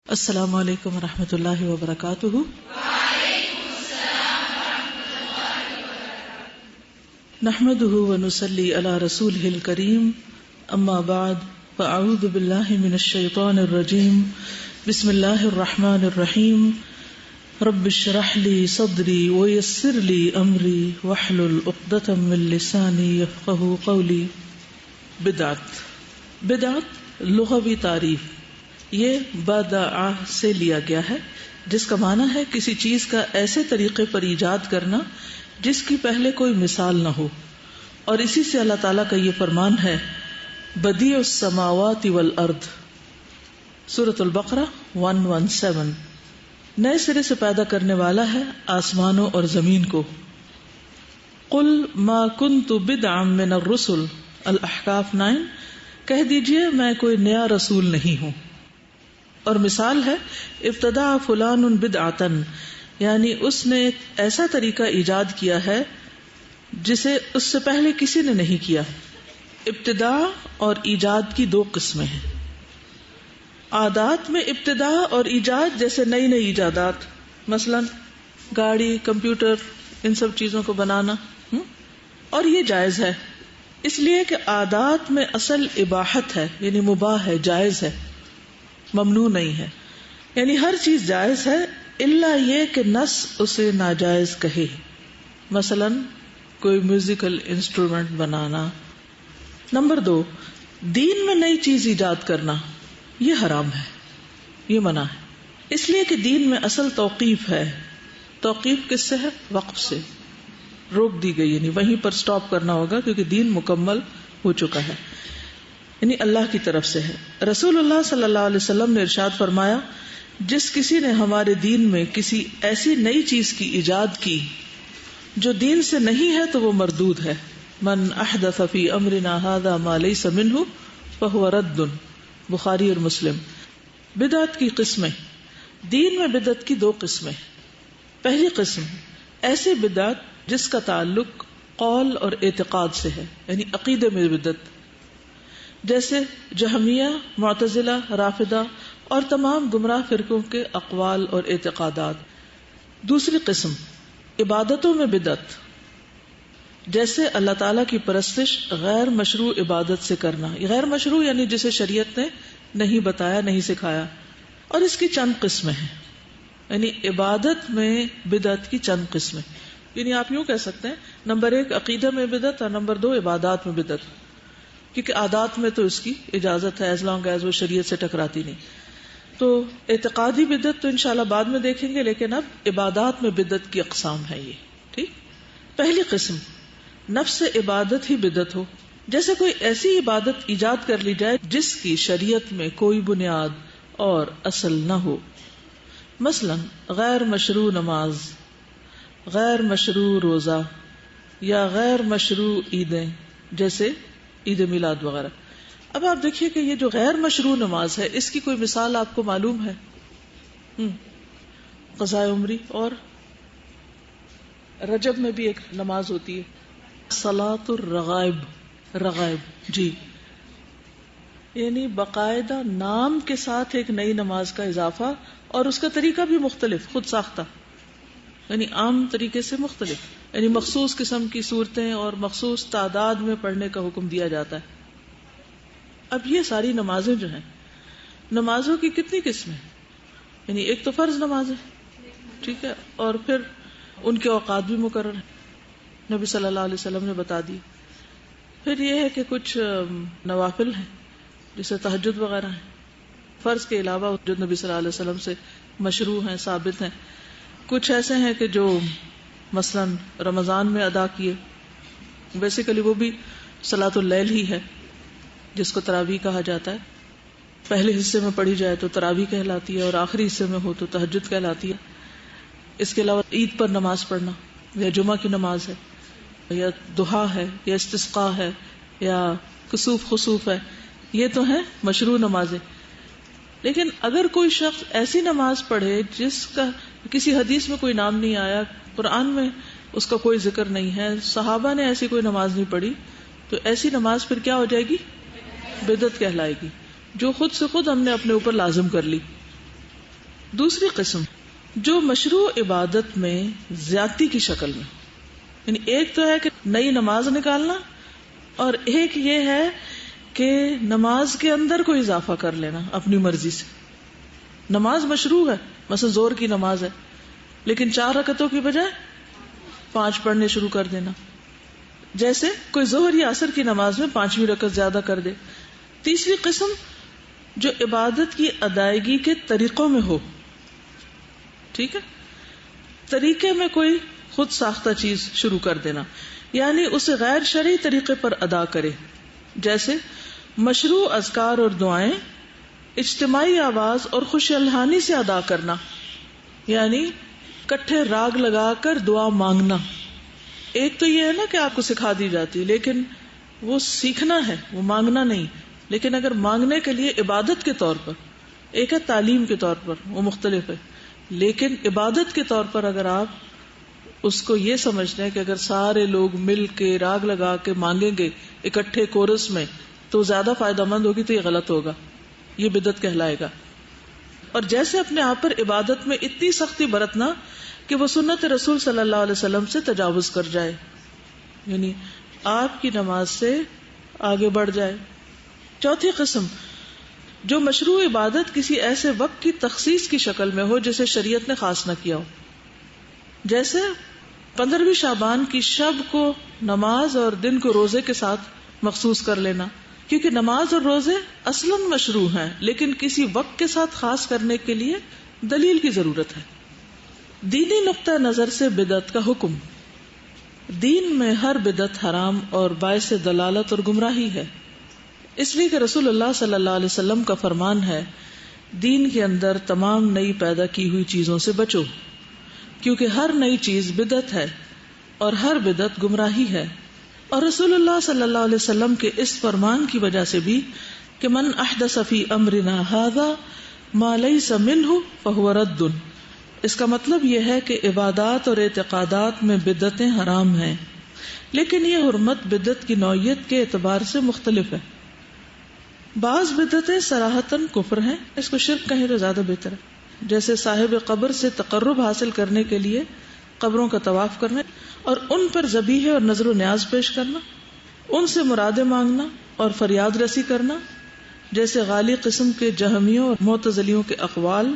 السلام علیکم ورحمۃ اللہ وبرکاتہ۔ وعلیکم السلام ورحمۃ اللہ وبرکاتہ۔ نحمده ونصلی علی رسولہ الکریم، اما بعد فاعوذ باللہ من الشیطان الرجیم، بسم اللہ الرحمن الرحیم۔ رب اشرح لی صدری ویسر لی امری واحلل عقدۃ من لسانی یفقہوا قولی۔ بدعت لغوی تعریف، یہ بدع سے لیا گیا ہے، جس کا معنی ہے کسی چیز کا ایسے طریقے پر ایجاد کرنا جس کی پہلے کوئی مثال نہ ہو، اور اسی سے اللہ تعالیٰ کا یہ فرمان ہے بدیع السماوات والارض، سورۃ البقرہ 117، نئے سرے سے پیدا کرنے والا ہے آسمانوں اور زمین کو۔ قل ما کنت بدعا من الرسل، الاحقاف 9، کہہ دیجئے میں کوئی نیا رسول نہیں ہوں۔ اور مثال ہے ابتدع فلان بدعتا، یعنی اس نے ایک ایسا طریقہ ایجاد کیا ہے جسے اس سے پہلے کسی نے نہیں کیا۔ ابتداء اور ایجاد کی دو قسمیں ہیں۔ عادات میں ابتداء اور ایجاد، جیسے نئی نئی ایجادات، مثلا گاڑی، کمپیوٹر، ان سب چیزوں کو بنانا، اور یہ جائز ہے، اس لیے کہ عادات میں اصل اباحت ہے، یعنی مباح ہے، جائز ہے، ممنوع نہیں ہے، یعنی ہر چیز جائز ہے الا یہ کہ نص اسے ناجائز کہے۔ مثلا کوئی میوزیکل انسٹرومنٹ بنانا۔ نمبر 2، دین میں نئی چیز ایجاد کرنا، یہ حرام ہے، یہ منع ہے، اس لیے کہ دین میں اصل توقیف ہے۔ توقیف کس سے ہے؟ وقف سے، روک دی گئی، یعنی وہیں پر سٹاپ کرنا ہوگا کیونکہ دین مکمل ہو چکا ہے، یعنی اللہ کی طرف سے ہے۔ رسول اللہ صلی اللہ علیہ وسلم نے ارشاد فرمایا، جس کسی نے ہمارے دین میں کسی ایسی نئی چیز کی ایجاد کی جو دین سے نہیں ہے تو وہ مردود ہے۔ من احدث فی امرنا ھذا ما لیس منہ فہو رد، بخاری اور مسلم۔ بدعت کی قسمیں، دین میں بدعت کی دو قسمیں۔ پہلی قسم ایسی بدعت جس کا تعلق قول اور اعتقاد سے ہے، یعنی عقیدے میں بدعت، جیسے جہمیہ، معتزلہ، رافضہ اور تمام گمراہ فرقوں کے اقوال اور اعتقادات۔ دوسری قسم عبادتوں میں بدعت، جیسے اللہ تعالیٰ کی پرستش غیر مشروع عبادت سے کرنا۔ غیر مشروع یعنی جسے شریعت نے نہیں بتایا، نہیں سکھایا، اور اس کی چند قسمیں ہیں، یعنی عبادت میں بدعت کی چند قسمیں، یعنی آپ یوں کہہ سکتے ہیں نمبر 1 عقیدہ میں بدعت، اور نمبر 2 عبادات میں بدعت، کیونکہ عادات میں تو اس کی اجازت ہے ایز لانگ ایز وہ شریعت سے ٹکراتی نہیں۔ تو اعتقادی بدعت تو انشاءاللہ بعد میں دیکھیں گے، لیکن اب عبادات میں بدعت کی اقسام ہے یہ، ٹھیک۔ پہلی قسم نفس عبادت ہی بدعت ہو، جیسے کوئی ایسی عبادت ایجاد کر لی جائے جس کی شریعت میں کوئی بنیاد اور اصل نہ ہو، مثلا غیر مشروع نماز، غیر مشروع روزہ، یا غیر مشروع عیدیں، جیسے عید میلاد وغیرہ۔ اب آپ دیکھیے کہ یہ جو غیر مشروع نماز ہے، اس کی کوئی مثال آپ کو معلوم ہے؟ قضاء عمری، اور رجب میں بھی ایک نماز ہوتی ہے صلاۃ الرغائب، رغائب، جی، یعنی باقاعدہ نام کے ساتھ ایک نئی نماز کا اضافہ، اور اس کا طریقہ بھی مختلف، خود ساختہ، یعنی عام طریقے سے مختلف، یعنی مخصوص قسم کی صورتیں اور مخصوص تعداد میں پڑھنے کا حکم دیا جاتا ہے۔ اب یہ ساری نمازیں جو ہیں، نمازوں کی کتنی قسمیں، یعنی ایک تو فرض نماز ہے، ٹھیک ہے، اور پھر ان کے اوقات بھی مقرر ہیں، نبی صلی اللہ علیہ وسلم نے بتا دی۔ پھر یہ ہے کہ کچھ نوافل ہیں جیسے تہجد وغیرہ ہیں، فرض کے علاوہ جو نبی صلی اللہ علیہ وسلم سے مشروع ہیں، ثابت ہیں۔ کچھ ایسے ہیں کہ جو مثلا رمضان میں ادا کیے، بیسیکلی وہ بھی صلاۃ اللیل ہی ہے، جس کو تراویح کہا جاتا ہے۔ پہلے حصے میں پڑھی جائے تو تراویح کہلاتی ہے، اور آخری حصے میں ہو تو تہجد کہلاتی ہے۔ اس کے علاوہ عید پر نماز پڑھنا، یا جمعہ کی نماز ہے، یا ضحیٰ ہے، یا استسقاء ہے، یا کسوف خسوف ہے، یہ تو ہیں مشروع نمازیں۔ لیکن اگر کوئی شخص ایسی نماز پڑھے جس کا کسی حدیث میں کوئی نام نہیں آیا، قرآن میں اس کا کوئی ذکر نہیں ہے، صحابہ نے ایسی کوئی نماز نہیں پڑھی، تو ایسی نماز پھر کیا ہو جائے گی؟ بدعت کہلائے گی، جو خود سے خود ہم نے اپنے اوپر لازم کر لی۔ دوسری قسم جو مشروع عبادت میں زیادتی کی شکل میں، یعنی ایک تو ہے کہ نئی نماز نکالنا، اور ایک یہ ہے کہ نماز کے اندر کوئی اضافہ کر لینا اپنی مرضی سے. نماز مشروع ہے، مثلا زور کی نماز ہے، لیکن 4 رکعتوں کی بجائے 5 پڑھنے شروع کر دینا. جیسے کوئی ظہر یا عصر کی نماز میں 5ویں رکعت زیادہ کر دے. تیسری قسم جو عبادت کی ادائیگی کے طریقوں میں ہو، ٹھیک ہے، طریقے میں کوئی خود ساختہ چیز شروع کر دینا، یعنی اسے غیر شرعی طریقے پر ادا کرے. جیسے مشروع اذکار اور دعائیں اجتماعی آواز اور خوش الحانی سے ادا کرنا، یعنی کٹھے راگ لگا کر دعا مانگنا. ایک تو یہ ہے نا کہ آپ کو سکھا دی جاتی، لیکن وہ سیکھنا ہے، وہ مانگنا نہیں. لیکن اگر مانگنے کے لیے عبادت کے طور پر، ایک ہے تعلیم کے طور پر، وہ مختلف ہے، لیکن عبادت کے طور پر اگر آپ اس کو یہ سمجھتے ہیں کہ اگر سارے لوگ مل کے راگ لگا کے مانگیں گے اکٹھے کورس میں تو زیادہ فائدہ مند ہوگی، تو یہ غلط ہوگا، یہ بدعت کہلائے گا. اور جیسے اپنے آپ پر عبادت میں اتنی سختی برتنا کہ وہ سنت رسول صلی اللہ علیہ وسلم سے تجاوز کر جائے، یعنی آپ کی نماز سے آگے بڑھ جائے. چوتھی قسم جو مشروع عبادت کسی ایسے وقت کی تخصیص کی شکل میں ہو جسے شریعت نے خاص نہ کیا ہو. جیسے 15ویں شعبان کی شب کو نماز اور دن کو روزے کے ساتھ مخصوص کر لینا، کیونکہ نماز اور روزے اصلاً مشروع ہیں، لیکن کسی وقت کے ساتھ خاص کرنے کے لیے دلیل کی ضرورت ہے. دینی نقطہ نظر سے بدعت کا حکم. دین میں ہر بدعت حرام اور باعث دلالت اور گمراہی ہے، اس لیے کہ رسول اللہ صلی اللہ علیہ وسلم کا فرمان ہے، دین کے اندر تمام نئی پیدا کی ہوئی چیزوں سے بچو، کیونکہ ہر نئی چیز بدعت ہے اور ہر بدعت گمراہی ہے. اور رسول اللہ صلی اللہ علیہ وسلم کے اس فرمان کی وجہ سے بھی کہ من احدث فی امرنا ھذا ما لیس منہ فہو رد، اس کا مطلب یہ ہے کہ عبادات اور اعتقادات میں بدعتیں حرام ہیں، لیکن یہ حرمت بدعت کی نوعیت کے اعتبار سے مختلف ہے. بعض بدعتیں صراحتاً کفر ہیں، اس کو شرک کہیں تو زیادہ بہتر ہے، جیسے صاحب قبر سے تقرب حاصل کرنے کے لیے قبروں کا طواف کرنا اور ان پر ذبیحے اور نذر و نیاز پیش کرنا، ان سے مرادیں مانگنا اور فریاد رسی کرنا، جیسے غالی قسم کے جہمیوں اور معتزلیوں کے اقوال.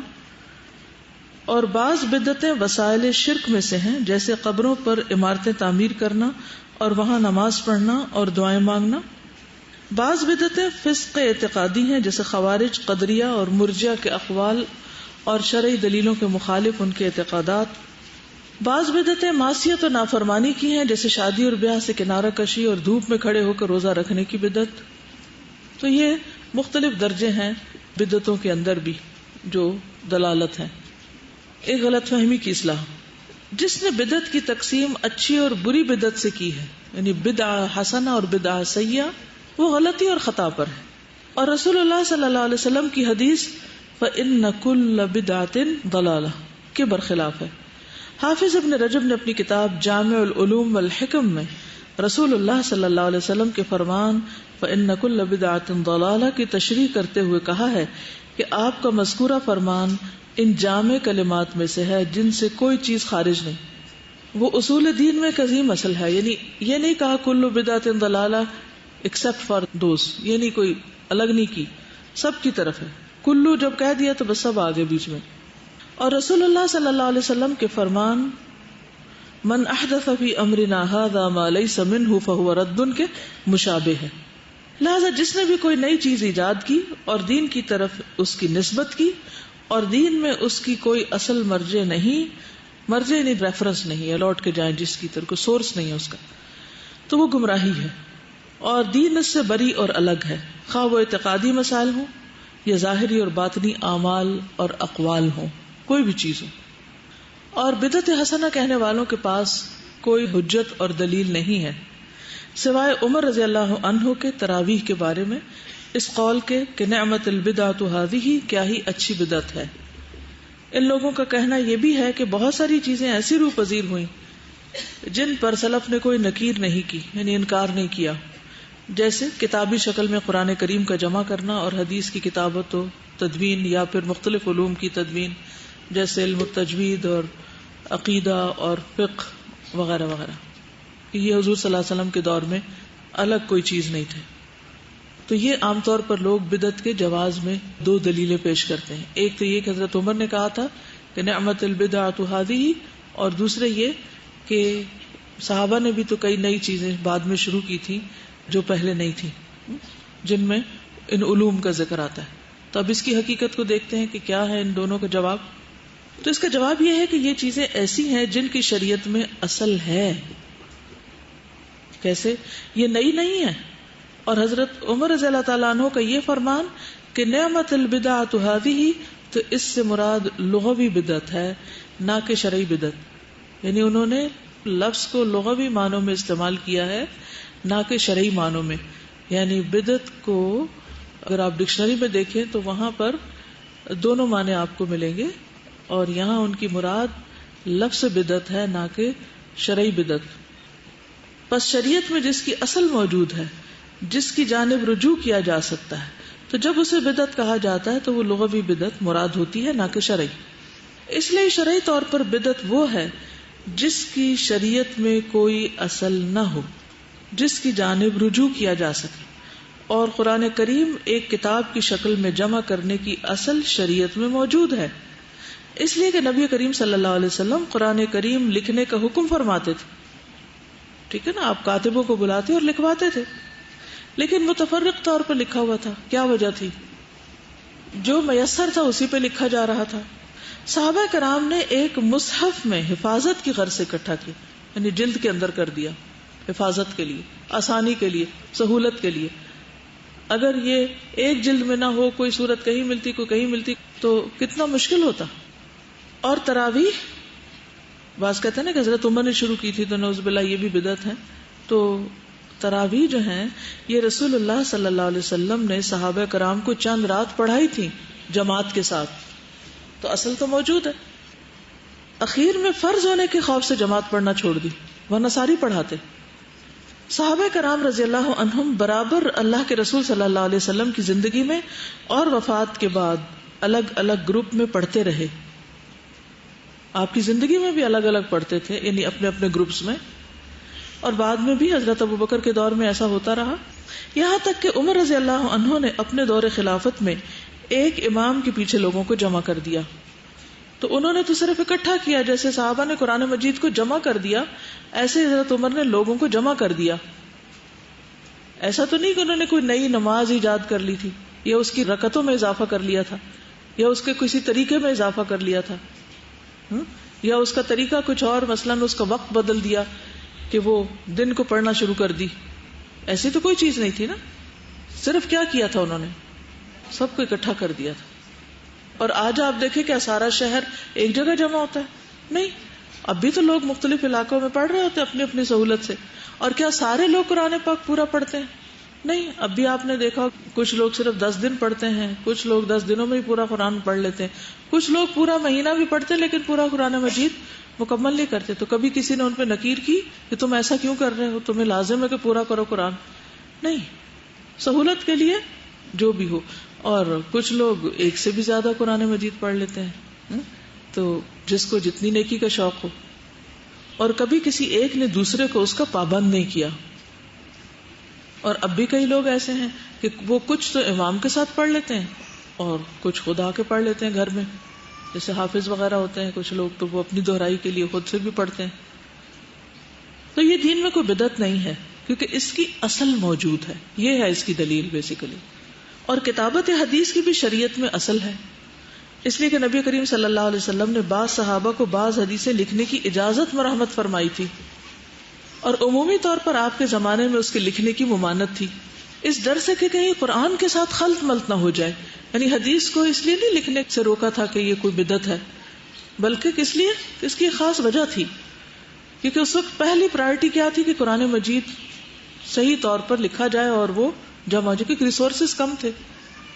اور بعض بدعتیں وسائل شرک میں سے ہیں، جیسے قبروں پر عمارتیں تعمیر کرنا اور وہاں نماز پڑھنا اور دعائیں مانگنا. بعض بدعتیں فسق اعتقادی ہیں، جیسے خوارج، قدریہ اور مرجئہ کے اقوال اور شرعی دلیلوں کے مخالف ان کے اعتقادات. بعض بدعتیں معصیت و نافرمانی کی ہیں، جیسے شادی اور بیاہ سے کنارہ کشی اور دھوپ میں کھڑے ہو کر روزہ رکھنے کی بدعت. تو یہ مختلف درجے ہیں بدعتوں کے اندر بھی جو دلالت ہیں. ایک غلط فہمی کی اصلاح. جس نے بدعت کی تقسیم اچھی اور بری بدعت سے کی ہے، یعنی بدعہ حسنہ اور بدعہ سیئہ، وہ غلطی اور خطا پر ہے. اور رسول اللہ صلی اللہ علیہ وسلم کی حدیث فَإِنَّ كُلَّ بِدْعَةٍ ضَلَالَةٍ کے برخلاف ہے. حافظ ابن رجب نے اپنی کتاب جامع العلوم والحکم میں رسول اللہ صلی اللہ علیہ وسلم کے فرمان فَإِنَّ كُلَّ بِدْعَةٍ ضَلَالَةٍ کی تشریح کرتے ہوئے کہا ہے کہ آپ کا مذکورہ فرمان ان جامع کلمات میں سے ہے جن سے کوئی چیز خارج نہیں. وہ اصول دین میں ایک عظیم اصل ہے، یعنی یہ نہیں کہا کل بدعت ضلالہ ایکسپٹ فار دوز، یہ نہیں کوئی الگ نہیں کی، سب کی طرف ہے. کلو جب کہہ دیا تو بس سب آگے بیچ میں. اور رسول اللہ صلی اللہ علیہ وسلم کے فرمان من احدث فی امرنا ھذا ما لیس منہ فہو رد کے مشابہ ہے. لہذا جس نے بھی کوئی نئی چیز ایجاد کی اور دین کی طرف اس کی نسبت کی اور دین میں اس کی کوئی اصل مرجع نہیں، مرجع نہیں ریفرنس نہیں ہے، لوٹ کے جائیں جس کی طرف کوئی سورس نہیں ہے اس کا، تو وہ گمراہی ہے اور دین اس سے بری اور الگ ہے، خواہ وہ اعتقادی مسائل ہوں یا ظاہری اور باطنی اعمال اور اقوال ہوں، کوئی بھی چیز ہو. اور بدعت حسنہ کہنے والوں کے پاس کوئی حجت اور دلیل نہیں ہے سوائے عمر رضی اللہ عنہ کے تراویح کے بارے میں اس قول کے کہ نعمت البدعۃ ھذہ، کیا ہی اچھی بدعت ہے. ان لوگوں کا کہنا یہ بھی ہے کہ بہت ساری چیزیں ایسی روح پذیر ہوئیں جن پر سلف نے کوئی نکیر نہیں کی، یعنی انکار نہیں کیا، جیسے کتابی شکل میں قرآن کریم کا جمع کرنا اور حدیث کی کتابت و تدوین یا پھر مختلف علوم کی تدوین، جیسے علم التجوید اور عقیدہ اور فقہ وغیرہ وغیرہ. یہ حضور صلی اللہ علیہ وسلم کے دور میں الگ کوئی چیز نہیں تھے. تو یہ عام طور پر لوگ بدعت کے جواز میں دو دلیلیں پیش کرتے ہیں. ایک تو یہ کہ حضرت عمر نے کہا تھا کہ نعمت البدعۃ ھذہ، اور دوسرے یہ کہ صحابہ نے بھی تو کئی نئی چیزیں بعد میں شروع کی تھی جو پہلے نہیں تھی، جن میں ان علوم کا ذکر آتا ہے. تو اب اس کی حقیقت کو دیکھتے ہیں کہ کیا ہے ان دونوں کا جواب. تو اس کا جواب یہ ہے کہ یہ چیزیں ایسی ہیں جن کی شریعت میں اصل ہے. کیسے؟ یہ نئی نہیں ہے. اور حضرت عمر رضی اللہ تعالیٰ عنہ کا یہ فرمان کہ نعمت البدعۃ ھذہ، تو اس سے مراد لغوی بدعت ہے نہ کہ شرعی بدعت. یعنی انہوں نے لفظ کو لغوی معنوں میں استعمال کیا ہے نہ کہ شرعی معنوں میں. یعنی بدعت کو اگر آپ ڈکشنری میں دیکھیں تو وہاں پر دونوں معنی آپ کو ملیں گے، اور یہاں ان کی مراد لفظ بدعت ہے نہ کہ شرعی بدعت. پس شریعت میں جس کی اصل موجود ہے، جس کی جانب رجوع کیا جا سکتا ہے، تو جب اسے بدعت کہا جاتا ہے تو وہ لغوی بدعت مراد ہوتی ہے نہ کہ شرعی. اس لیے شرعی طور پر بدعت وہ ہے جس کی شریعت میں کوئی اصل نہ ہو، جس کی جانب رجوع کیا جا سکے. اور قرآن کریم ایک کتاب کی شکل میں جمع کرنے کی اصل شریعت میں موجود ہے. اس لیے کہ نبی کریم صلی اللہ علیہ وسلم قرآن کریم لکھنے کا حکم فرماتے تھے. ٹھیک ہے نا، آپ کاتبوں کو بلاتے اور لکھواتے تھے، لیکن متفرق طور پر لکھا ہوا تھا. کیا وجہ تھی؟ جو میسر تھا اسی پہ لکھا جا رہا تھا. صحابہ کرام نے ایک مصحف میں حفاظت کی غرض سے اکٹھا کیا، یعنی جلد کے اندر کر دیا، حفاظت کے لیے، آسانی کے لیے، سہولت کے لیے. اگر یہ ایک جلد میں نہ ہو، کوئی صورت کہیں ملتی کوئی کہیں ملتی، تو کتنا مشکل ہوتا. اور تراویح، بعض کہتے ہیں نا کہ حضرت عمر نے شروع کی تھی تو نعوذ باللہ یہ بھی بدعت ہے. تو تراویح جو ہیں یہ رسول اللہ صلی اللہ علیہ وسلم نے صحابہ کرام کو چند رات پڑھائی تھی جماعت کے ساتھ، تو اصل تو موجود ہے. اخیر میں فرض ہونے کے خوف سے جماعت پڑھنا چھوڑ دی، ورنہ ساری پڑھاتے. صحابہ کرام رضی اللہ عنہم برابر اللہ کے رسول صلی اللہ علیہ وسلم کی زندگی میں اور وفات کے بعد الگ الگ گروپ میں پڑھتے رہے. آپ کی زندگی میں بھی الگ الگ پڑھتے تھے، یعنی اپنے اپنے گروپس میں. اور بعد میں بھی حضرت ابوبکر کے دور میں ایسا ہوتا رہا، یہاں تک کہ عمر رضی اللہ عنہ نے اپنے دور خلافت میں ایک امام کے پیچھے لوگوں کو جمع کر دیا. تو انہوں نے تو صرف اکٹھا کیا، جیسے صحابہ نے قرآن مجید کو جمع کر دیا، ایسے حضرت عمر نے لوگوں کو جمع کر دیا. ایسا تو نہیں کہ انہوں نے کوئی نئی نماز ایجاد کر لی تھی، یا اس کی رکعتوں میں اضافہ کر لیا تھا، یا اس کے کسی طریقے میں اضافہ کر لیا تھا، یا اس کا طریقہ کچھ اور، مثلاً اس کا وقت بدل دیا کہ وہ دن کو پڑھنا شروع کر دی. ایسی تو کوئی چیز نہیں تھی نا. صرف کیا کیا تھا، انہوں نے سب کو اکٹھا کر دیا تھا. اور آج آپ دیکھیں کیا سارا شہر ایک جگہ جمع ہوتا ہے؟ نہیں. اب بھی تو لوگ مختلف علاقوں میں پڑھ رہے ہوتے ہیں اپنی اپنی سہولت سے. اور کیا سارے لوگ قرآن پاک پورا پڑھتے ہیں؟ نہیں. اب بھی آپ نے دیکھا کچھ لوگ صرف 10 دن پڑھتے ہیں، کچھ لوگ 10 دنوں میں ہی پورا قرآن پڑھ لیتے ہیں، کچھ لوگ پورا مہینہ بھی پڑھتے ہیں لیکن پورا قرآن مجید مکمل نہیں کرتے. تو کبھی کسی نے ان پہ نکیر کی کہ تم ایسا کیوں کر رہے ہو، تمہیں لازم ہے کہ پورا کرو قرآن؟ نہیں، سہولت کے لیے جو بھی ہو. اور کچھ لوگ ایک سے بھی زیادہ قرآن مجید پڑھ لیتے ہیں، تو جس کو جتنی نیکی کا شوق ہو. اور کبھی کسی ایک نے دوسرے کو اس کا پابند نہیں کیا. اور اب بھی کئی لوگ ایسے ہیں کہ وہ کچھ تو امام کے ساتھ پڑھ لیتے ہیں اور کچھ خدا کے پڑھ لیتے ہیں گھر میں، جیسے حافظ وغیرہ ہوتے ہیں. کچھ لوگ تو وہ اپنی دہرائی کے لیے خود سے بھی پڑھتے ہیں. تو یہ دین میں کوئی بدعت نہیں ہے، کیونکہ اس کی اصل موجود ہے. یہ ہے اس کی دلیل بیسیکلی. اور کتابت حدیث کی بھی شریعت میں اصل ہے، اس لیے کہ نبی کریم صلی اللہ علیہ وسلم نے بعض صحابہ کو بعض حدیثیں لکھنے کی اجازت مرحمت فرمائی تھی، اور عمومی طور پر آپ کے زمانے میں اس کے لکھنے کی ممانعت تھی، اس ڈر سے کہ کہیں قرآن کے ساتھ خلط ملط نہ ہو جائے. یعنی حدیث کو اس لیے نہیں لکھنے سے روکا تھا کہ یہ کوئی بدعت ہے، بلکہ کس لیے؟ اس کی خاص وجہ تھی، کیونکہ اس وقت پہلی پرائرٹی کیا تھی کہ قرآن مجید صحیح طور پر لکھا جائے اور وہ جمع ہو جائے، کیونکہ ریسورسز کم تھے،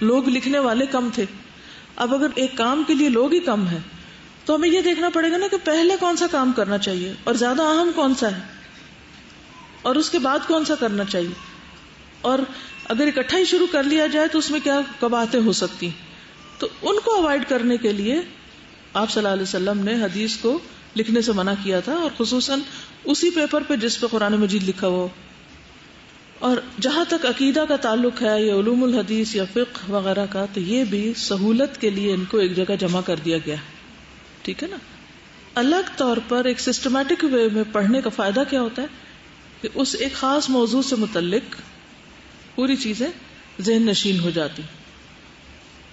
لوگ لکھنے والے کم تھے. اب اگر ایک کام کے لیے لوگ ہی کم ہیں تو ہمیں یہ دیکھنا پڑے گا نا کہ پہلے کون سا کام کرنا چاہیے اور زیادہ اہم کون سا ہے، اور اس کے بعد کون سا کرنا چاہیے. اور اگر اکٹھا ہی شروع کر لیا جائے تو اس میں کیا قباحتیں ہو سکتی. تو ان کو اوائڈ کرنے کے لیے آپ صلی اللہ علیہ وسلم نے حدیث کو لکھنے سے منع کیا تھا، اور خصوصاً اسی پیپر پہ جس پہ قرآن مجید لکھا ہو. اور جہاں تک عقیدہ کا تعلق ہے یا علوم الحدیث یا فقہ وغیرہ کا، تو یہ بھی سہولت کے لیے ان کو ایک جگہ جمع کر دیا گیا ہے. ٹھیک ہے نا. الگ طور پر ایک سسٹمیٹک وے میں پڑھنے کا فائدہ کیا ہوتا ہے کہ اس ایک خاص موضوع سے متعلق پوری چیزیں ذہن نشین ہو جاتی.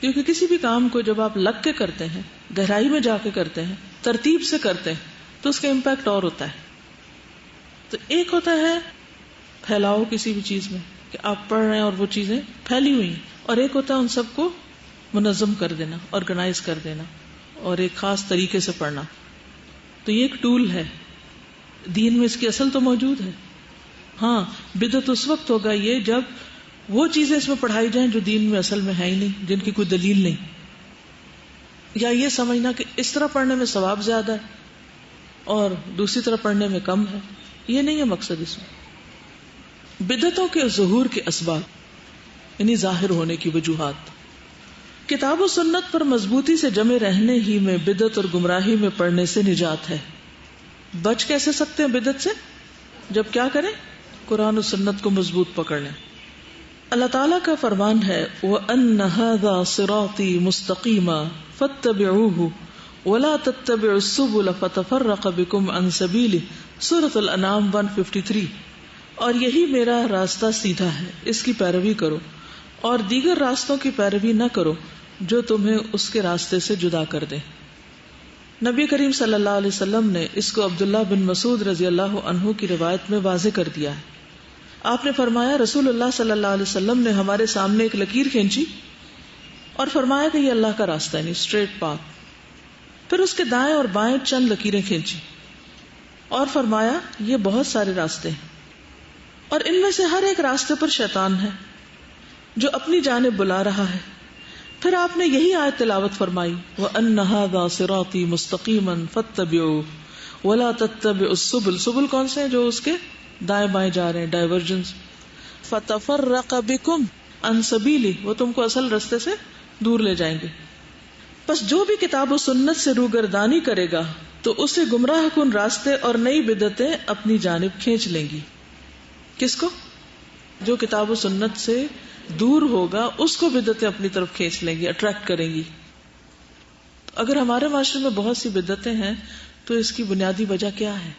کیونکہ کسی بھی کام کو جب آپ لگ کے کرتے ہیں، گہرائی میں جا کے کرتے ہیں، ترتیب سے کرتے ہیں، تو اس کا امپیکٹ اور ہوتا ہے. تو ایک ہوتا ہے پھیلاؤ کسی بھی چیز میں کہ آپ پڑھ رہے ہیں اور وہ چیزیں پھیلی ہوئی ہیں، اور ایک ہوتا ہے ان سب کو منظم کر دینا، آرگنائز کر دینا اور ایک خاص طریقے سے پڑھنا. تو یہ ایک ٹول ہے. دین میں اس کی اصل تو موجود ہے. ہاں، بدعت اس وقت ہوگا یہ جب وہ چیزیں اس میں پڑھائی جائیں جو دین میں اصل میں ہے ہی نہیں، جن کی کوئی دلیل نہیں، یا یہ سمجھنا کہ اس طرح پڑھنے میں ثواب زیادہ ہے اور دوسری طرح پڑھنے میں کم ہے. یہ نہیں ہے مقصد اس میں. بدعتوں کے ظہور کے اسباب یعنی ظاہر ہونے کی وجوہات. کتاب و سنت پر مضبوطی سے جمے رہنے ہی میں بدعت اور گمراہی میں پڑنے سے نجات ہے. بچ کیسے سکتے ہیں بدعت سے؟ جب کیا کریں؟ قرآن و سنت کو مضبوط پکڑ لیں. اللہ تعالیٰ کا فرمان ہے وَأَنَّ هَذَا صِرَاطِي مُسْتَقِيمًا فَاتَّبِعُوهُ وَلَا تَتَّبِعُوا السُّبُلَ فَتَفَرَّقَ بِكُمْ عَنْ سَبِيلِهِ سورۃ الانعام 153. اور یہی میرا راستہ سیدھا ہے، اس کی پیروی کرو اور دیگر راستوں کی پیروی نہ کرو جو تمہیں اس کے راستے سے جدا کر دے. نبی کریم صلی اللہ علیہ وسلم نے اس کو عبداللہ بن مسعود رضی اللہ عنہ کی روایت میں واضح کر دیا ہے. آپ نے فرمایا رسول اللہ صلی اللہ علیہ وسلم نے ہمارے سامنے ایک لکیر کھینچی اور فرمایا کہ یہ اللہ کا راستہ یعنی اسٹریٹ پاتھ. پھر اس کے دائیں اور بائیں چند لکیریں کھینچی اور فرمایا یہ بہت سارے راستے ہیں اور ان میں سے ہر ایک راستے پر شیطان ہے جو اپنی جانب بلا رہا ہے. پھر آپ نے یہی آیت تلاوت فرمائی وَأَنَّ هَذَا صِرَاطِي مُسْتَقِيمًا فَاتَّبِعُوهُ وَلَا تَتَّبِعُوا السُّبُلَ. سبل کون سے ہیں؟ جو اس کے دائیں بائیں جا رہے ہیں، ڈائیورجنس. فَتَفَرَّقَ بِكُمْ عَنْ سَبِيلِهِ، وہ تم کو اصل راستے سے دور لے جائیں گے. پس جو بھی کتاب و سنت سے روگردانی کرے گا تو اسے گمراہ کن راستے اور نئی بدعتیں اپنی جانب کھینچ لیں گی. کس کو؟ جو کتاب و سنت سے دور ہوگا اس کو بدعتیں اپنی طرف کھینچ لیں گی، اٹریکٹ کریں گی. اگر ہمارے معاشرے میں بہت سی بدعتیں ہیں تو اس کی بنیادی وجہ کیا ہے؟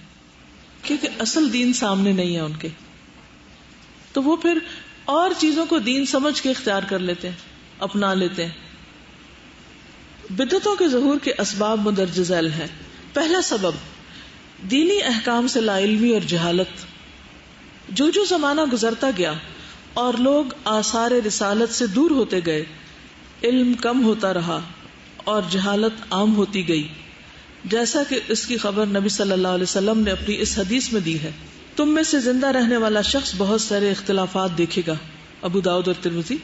کیونکہ اصل دین سامنے نہیں ہے ان کے، تو وہ پھر اور چیزوں کو دین سمجھ کے اختیار کر لیتے ہیں، اپنا لیتے ہیں. بدعتوں کے ظہور کے اسباب مندرجہ ذیل ہیں. پہلا سبب دینی احکام سے لا علمی اور جہالت. جو زمانہ گزرتا گیا اور لوگ آثار رسالت سے دور ہوتے گئے، علم کم ہوتا رہا اور جہالت عام ہوتی گئی، جیسا کہ اس کی خبر نبی صلی اللہ علیہ وسلم نے اپنی اس حدیث میں دی ہے تم میں سے زندہ رہنے والا شخص بہت سارے اختلافات دیکھے گا، ابو داؤد اور ترمذی.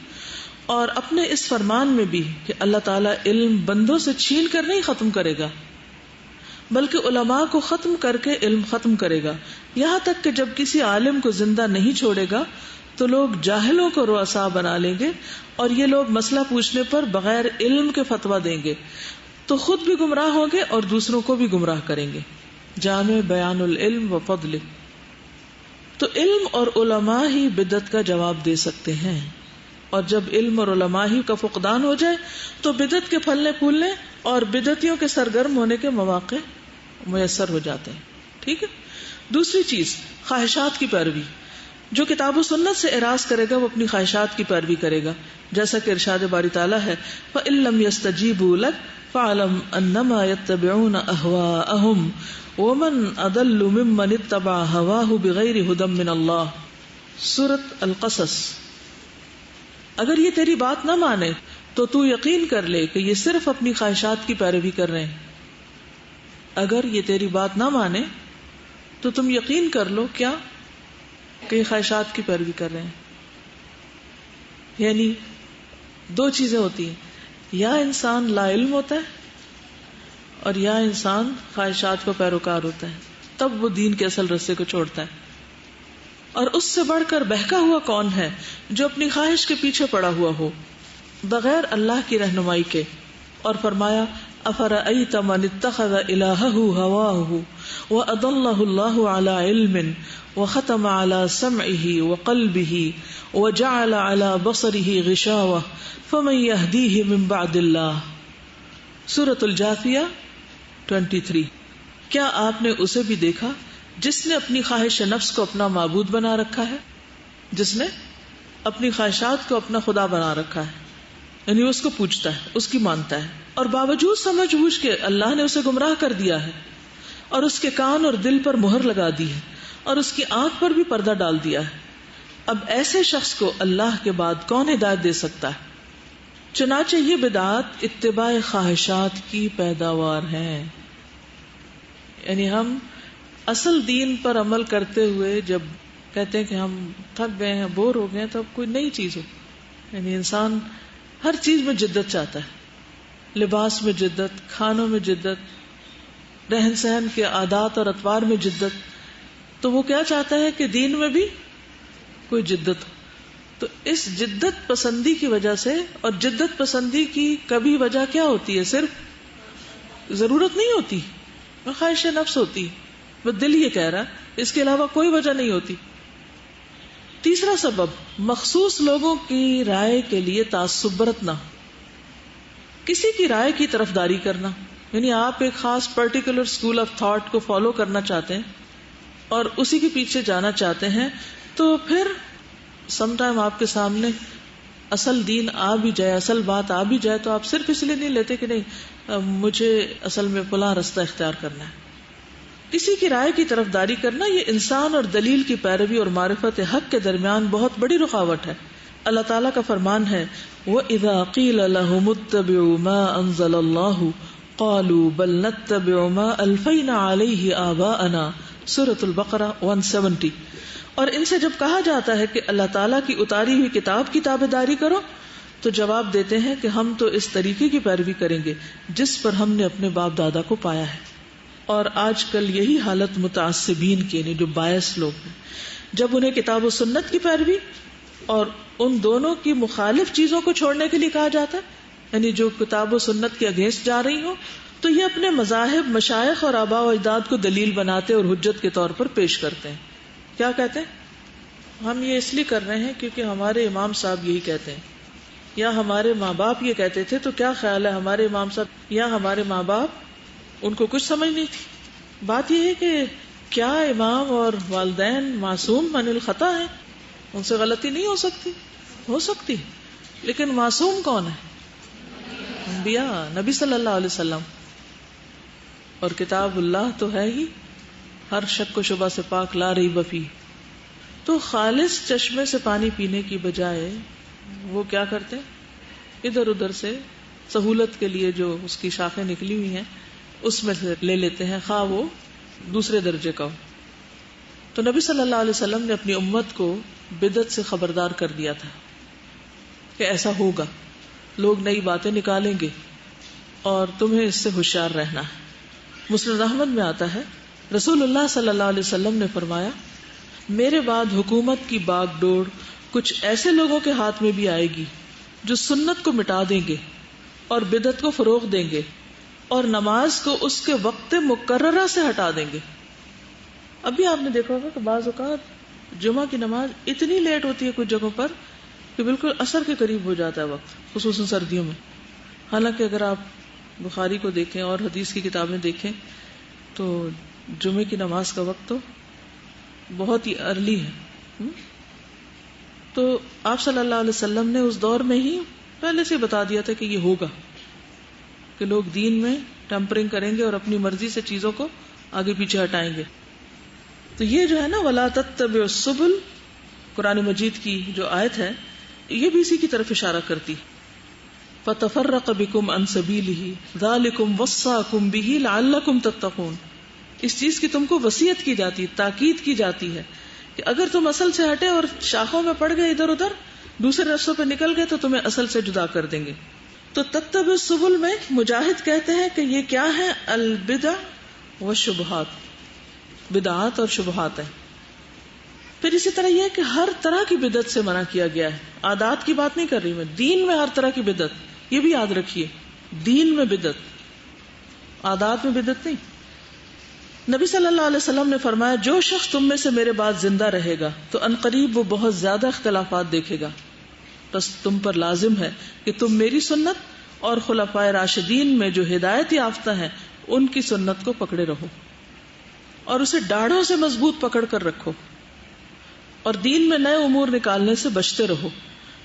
اور اپنے اس فرمان میں بھی کہ اللہ تعالیٰ علم بندوں سے چھین کر نہیں ختم کرے گا بلکہ علماء کو ختم کر کے علم ختم کرے گا، یہاں تک کہ جب کسی عالم کو زندہ نہیں چھوڑے گا تو لوگ جاہلوں کو رؤساء بنا لیں گے اور یہ لوگ مسئلہ پوچھنے پر بغیر علم کے فتویٰ دیں گے تو خود بھی گمراہ ہوں گے اور دوسروں کو بھی گمراہ کریں گے. جامع بیان العلم و فضل. تو علم اور علماء ہی بدعت کا جواب دے سکتے ہیں، اور جب علم اور علماء ہی کا فقدان ہو جائے تو بدعت کے پھلنے پھولنے اور بدعتیوں کے سرگرم ہونے کے مواقع میسر ہو جاتے ہیں. ٹھیک ہے. دوسری چیز خواہشات کی پیروی. جو کتاب و سنت سے اعراض کرے گا وہ اپنی خواہشات کی پیروی کرے گا، جیسا کہ ارشاد باری تعالیٰ ہے فَإِن لَّمْ يَسْتَجِيبُوا لَكَ فَاعْلَمْ أَنَّمَا يَتَّبِعُونَ أَهْوَاءَهُمْ وَمَنْ أَضَلُّ مِمَّنِ اتَّبَعَ هَوَاهُ بِغَيْرِ هُدًى مِّنَ اللَّهِ. سورۃ القصص. اگر یہ تیری بات نہ مانے تو تو یقین کر لے کہ یہ صرف اپنی خواہشات کی پیروی کر رہے ہیں. اگر یہ تیری بات نہ مانے تو تم یقین کر لو کیا کہ یہ خواہشات کی پیروی کر رہے ہیں. یعنی دو چیزیں ہوتی ہیں، یا انسان لا علم ہوتا ہے اور یا انسان خواہشات کا پیروکار ہوتا ہے، تب وہ دین کے اصل رستے کو چھوڑتا ہے. اور اس سے بڑھ کر بہکا ہوا کون ہے جو اپنی خواہش کے پیچھے پڑا ہوا ہو بغیر اللہ کی رہنمائی کے. اور فرمایا افرأیت من اتخذ الہہ ہواہ وأضلہ اللہ علی علم وختم علی سمعہ وقلبہ وجعل علی بصرہ غشاوہ فمن یہدیہ من بعد اللہ. سورۃ الجاثیہ 23. کیا آپ نے اسے بھی دیکھا جس نے اپنی خواہش نفس کو اپنا معبود بنا رکھا ہے، جس نے اپنی خواہشات کو اپنا خدا بنا رکھا ہے، یعنی اس کو پوجتا ہے، اس کی مانتا ہے، اور باوجود سمجھ بوجھ کے اللہ نے اسے گمراہ کر دیا ہے اور اس کے کان اور دل پر مہر لگا دی ہے اور اس کی آنکھ پر بھی پردہ ڈال دیا ہے. اب ایسے شخص کو اللہ کے بعد کون ہدایت دے سکتا ہے؟ چنانچہ یہ بدعات اتباع خواہشات کی پیداوار ہیں. یعنی ہم اصل دین پر عمل کرتے ہوئے جب کہتے ہیں کہ ہم تھک گئے ہیں، بور ہو گئے ہیں، تو اب کوئی نئی چیز ہو. یعنی انسان ہر چیز میں جدت چاہتا ہے، لباس میں جدت، کھانوں میں جدت، رہن سہن کے عادات اور اطوار میں جدت. تو وہ کیا چاہتا ہے کہ دین میں بھی کوئی جدت ہو. تو اس جدت پسندی کی وجہ سے، اور جدت پسندی کی کبھی وجہ کیا ہوتی ہے؟ صرف ضرورت نہیں ہوتی، خواہش نفس ہوتی، وہ دل یہ کہہ رہا، اس کے علاوہ کوئی وجہ نہیں ہوتی. تیسرا سبب، مخصوص لوگوں کی رائے کے لیے تعصب برتنا، کسی کی رائے کی طرفداری کرنا. یعنی آپ ایک خاص پرٹیکولر اسکول آف تھاٹ کو فالو کرنا چاہتے ہیں اور اسی کے پیچھے جانا چاہتے ہیں، تو پھر سم ٹائم آپ کے سامنے اصل دین آ بھی جائے، اصل بات آ بھی جائے، تو آپ صرف اس لیے نہیں لیتے کہ نہیں مجھے اصل میں فلاں رستہ اختیار کرنا ہے. کسی کی رائے کی طرفداری کرنا یہ انسان اور دلیل کی پیروی اور معرفت حق کے درمیان بہت بڑی رکاوٹ ہے. اللہ تعالیٰ کا فرمان ہے وَإِذَا قِيلَ لَهُمُ اتَّبِعُوا مَا أَنزَلَ اللَّهُ قَالُوا بَلْ نَتَّبِعُ مَا أَلْفَيْنَا عَلَيْهِ آبَاءَنَا. سورۃ البقرہ 170. اور ان سے جب کہا جاتا ہے کہ اللہ تعالیٰ کی اتاری ہوئی کتاب کی تابعداری کرو، تو جواب دیتے ہیں کہ ہم تو اس طریقے کی پیروی کریں گے جس پر ہم نے اپنے باپ دادا کو پایا ہے. اور آج کل یہی حالت متعصبین کی، یعنی جو باعث لوگ ہیں، جب انہیں کتاب و سنت کی پیروی اور ان دونوں کی مخالف چیزوں کو چھوڑنے کے لیے کہا جاتا ہے، یعنی جو کتاب و سنت کے اگینسٹ جا رہی ہوں، تو یہ اپنے مذاہب، مشائخ اور آباء و اجداد کو دلیل بناتے اور حجت کے طور پر پیش کرتے ہیں. کیا کہتے ہیں؟ ہم یہ اس لیے کر رہے ہیں کیونکہ ہمارے امام صاحب یہی کہتے ہیں، یا ہمارے ماں باپ یہ کہتے تھے، تو کیا خیال ہے ہمارے امام صاحب یا ہمارے ماں باپ، ان کو کچھ سمجھ نہیں تھی. بات یہ ہے کہ کیا امام اور والدین معصوم عن الخطا ہیں؟ ان سے غلطی نہیں ہو سکتی؟ ہو سکتی، لیکن معصوم کون ہے؟ انبیاء، نبی صلی اللہ علیہ وسلم. اور کتاب اللہ تو ہے ہی ہر شک و شبہ سے پاک، لا ریب فیہ. تو خالص چشمے سے پانی پینے کی بجائے وہ کیا کرتے ہیں؟ ادھر ادھر سے سہولت کے لیے جو اس کی شاخیں نکلی ہوئی ہیں اس میں سے لے لیتے ہیں، خواہ وہ دوسرے درجے کا ہو. تو نبی صلی اللہ علیہ وسلم نے اپنی امت کو بدعت سے خبردار کر دیا تھا کہ ایسا ہوگا، لوگ نئی باتیں نکالیں گے اور تمہیں اس سے ہوشیار رہنا ہے. مسند احمد میں آتا ہے رسول اللہ صلی اللہ علیہ وسلم نے فرمایا، میرے بعد حکومت کی باغ ڈور کچھ ایسے لوگوں کے ہاتھ میں بھی آئے گی جو سنت کو مٹا دیں گے اور بدعت کو فروغ دیں گے اور نماز کو اس کے وقت مقررہ سے ہٹا دیں گے. ابھی آپ نے دیکھا ہوگا کہ بعض اوقات جمعہ کی نماز اتنی لیٹ ہوتی ہے کچھ جگہوں پر کہ بالکل عصر کے قریب ہو جاتا ہے وقت، خصوصاً سردیوں میں. حالانکہ اگر آپ بخاری کو دیکھیں اور حدیث کی کتابیں دیکھیں تو جمعے کی نماز کا وقت تو بہت ہی ارلی ہے. تو آپ صلی اللہ علیہ وسلم نے اس دور میں ہی پہلے سے بتا دیا تھا کہ یہ ہوگا، کہ لوگ دین میں ٹیمپرنگ کریں گے اور اپنی مرضی سے چیزوں کو آگے پیچھے ہٹائیں گے. تو یہ جو ہے نا وَلَا تَتَّبِعُوا السُّبُلَ، قرآن مجید کی جو آیت ہے، یہ بھی اسی کی طرف اشارہ کرتی. فَتَفَرَّقَ بِكُمْ عَنْ سَبِيلِهِ ذَلِكُمْ وَصَّاكُمْ بِهِ لَعَلَّكُمْ تَتَّقُونَ. اس چیز کی تم کو وصیت کی جاتی، تاکید کی جاتی ہے کہ اگر تم اصل سے ہٹے اور شاخوں میں پڑ گئے ادھر ادھر، دوسرے رستوں پہ نکل گئے، تو تمہیں اصل سے جدا کر دیں گے. تو تتبع السبل میں مجاہد کہتے ہیں کہ یہ کیا ہے؟ البدع والشبہات، بدعات اور شبہات ہیں. پھر اسی طرح یہ ہے کہ ہر طرح کی بدعت سے منع کیا گیا ہے. عادات کی بات نہیں کر رہی میں، دین میں ہر طرح کی بدعت، یہ بھی یاد رکھیے، دین میں بدعت. عادات میں بدعت نہیں. نبی صلی اللہ علیہ وسلم نے فرمایا جو شخص تم میں سے میرے بعد زندہ رہے گا تو عنقریب وہ بہت زیادہ اختلافات دیکھے گا. بس تم پر لازم ہے کہ تم میری سنت اور خلفائے راشدین میں جو ہدایت یافتہ ہیں ان کی سنت کو پکڑے رہو اور اسے ڈاڑھوں سے مضبوط پکڑ کر رکھو، اور دین میں نئے امور نکالنے سے بچتے رہو،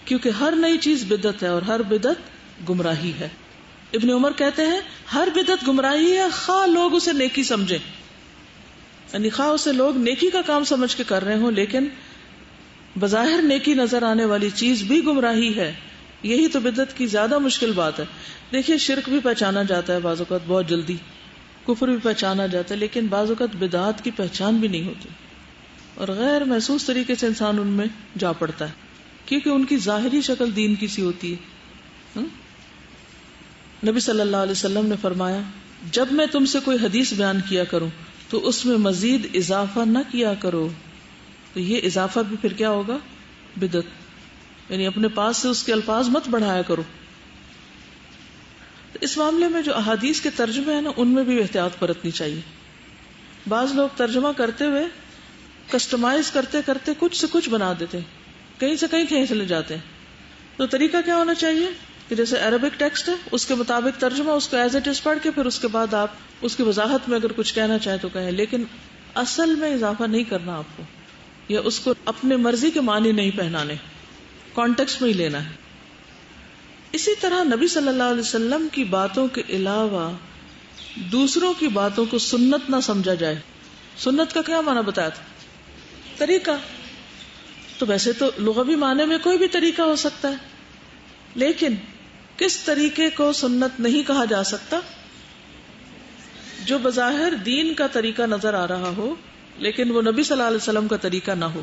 کیونکہ ہر نئی چیز بدعت ہے اور ہر بدعت گمراہی ہے. ابن عمر کہتے ہیں ہر بدعت گمراہی ہے، خواہ لوگ اسے نیکی سمجھیں، یعنی خواہ اسے لوگ نیکی کا کام سمجھ کے کر رہے ہوں لیکن بظاہر نیکی نظر آنے والی چیز بھی گمراہی ہے. یہی تو بدعت کی زیادہ مشکل بات ہے. دیکھیے شرک بھی پہچانا جاتا ہے بعض اوقات بہت جلدی، کفر بھی پہچانا جاتا ہے، لیکن بعض اوقات بدعات کی پہچان بھی نہیں ہوتی اور غیر محسوس طریقے سے انسان ان میں جا پڑتا ہے کیونکہ ان کی ظاہری شکل دین کی سی ہوتی ہے. نبی صلی اللہ علیہ وسلم نے فرمایا جب میں تم سے کوئی حدیث بیان کیا کروں تو اس میں مزید اضافہ نہ کیا کرو. تو یہ اضافہ بھی پھر کیا ہوگا؟ بدعت. یعنی اپنے پاس سے اس کے الفاظ مت بڑھایا کرو. تو اس معاملے میں جو احادیث کے ترجمے ہیں نا ان میں بھی احتیاط برتنی چاہیے. بعض لوگ ترجمہ کرتے ہوئے کسٹمائز کرتے کرتے کچھ سے کچھ بنا دیتے ہیں، کہیں سے کہیں چلے جاتے ہیں. تو طریقہ کیا ہونا چاہیے کہ جیسے عربک ٹیکسٹ ہے اس کے مطابق ترجمہ، اس کو ایز اٹ از پڑھ کے پھر اس کے بعد آپ اس کی وضاحت میں اگر کچھ کہنا چاہیں تو کہیں، لیکن اصل میں اضافہ نہیں کرنا آپ کو، یا اس کو اپنے مرضی کے معنی نہیں پہنانے، کانٹیکسٹ میں ہی لینا ہے. اسی طرح نبی صلی اللہ علیہ وسلم کی باتوں کے علاوہ دوسروں کی باتوں کو سنت نہ سمجھا جائے. سنت کا کیا معنی بتایا تھا؟ طریقہ. تو ویسے تو لغوی معنی میں کوئی بھی طریقہ ہو سکتا ہے، لیکن کس طریقے کو سنت نہیں کہا جا سکتا؟ جو بظاہر دین کا طریقہ نظر آ رہا ہو لیکن وہ نبی صلی اللہ علیہ وسلم کا طریقہ نہ ہو.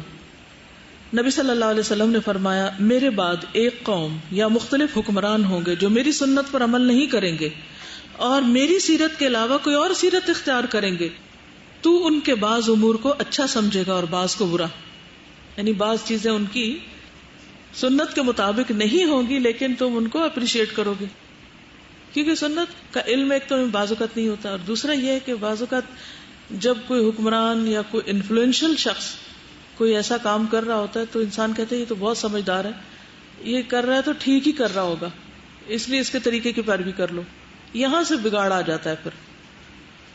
نبی صلی اللہ علیہ وسلم نے فرمایا میرے بعد ایک قوم یا مختلف حکمران ہوں گے جو میری سنت پر عمل نہیں کریں گے اور میری سیرت کے علاوہ کوئی اور سیرت اختیار کریں گے. تو ان کے بعض امور کو اچھا سمجھے گا اور بعض کو برا، یعنی بعض چیزیں ان کی سنت کے مطابق نہیں ہوں گی لیکن تم ان کو اپریشیٹ کرو گے، کیونکہ سنت کا علم ایک تو بعض اوقات نہیں ہوتا، اور دوسرا یہ ہے کہ بعض اوقات جب کوئی حکمران یا کوئی انفلوئنشل شخص کوئی ایسا کام کر رہا ہوتا ہے تو انسان کہتے ہیں یہ تو بہت سمجھدار ہے، یہ کر رہا ہے تو ٹھیک ہی کر رہا ہوگا، اس لیے اس کے طریقے کی پیروی کر لو. یہاں سے بگاڑ آ جاتا ہے. پھر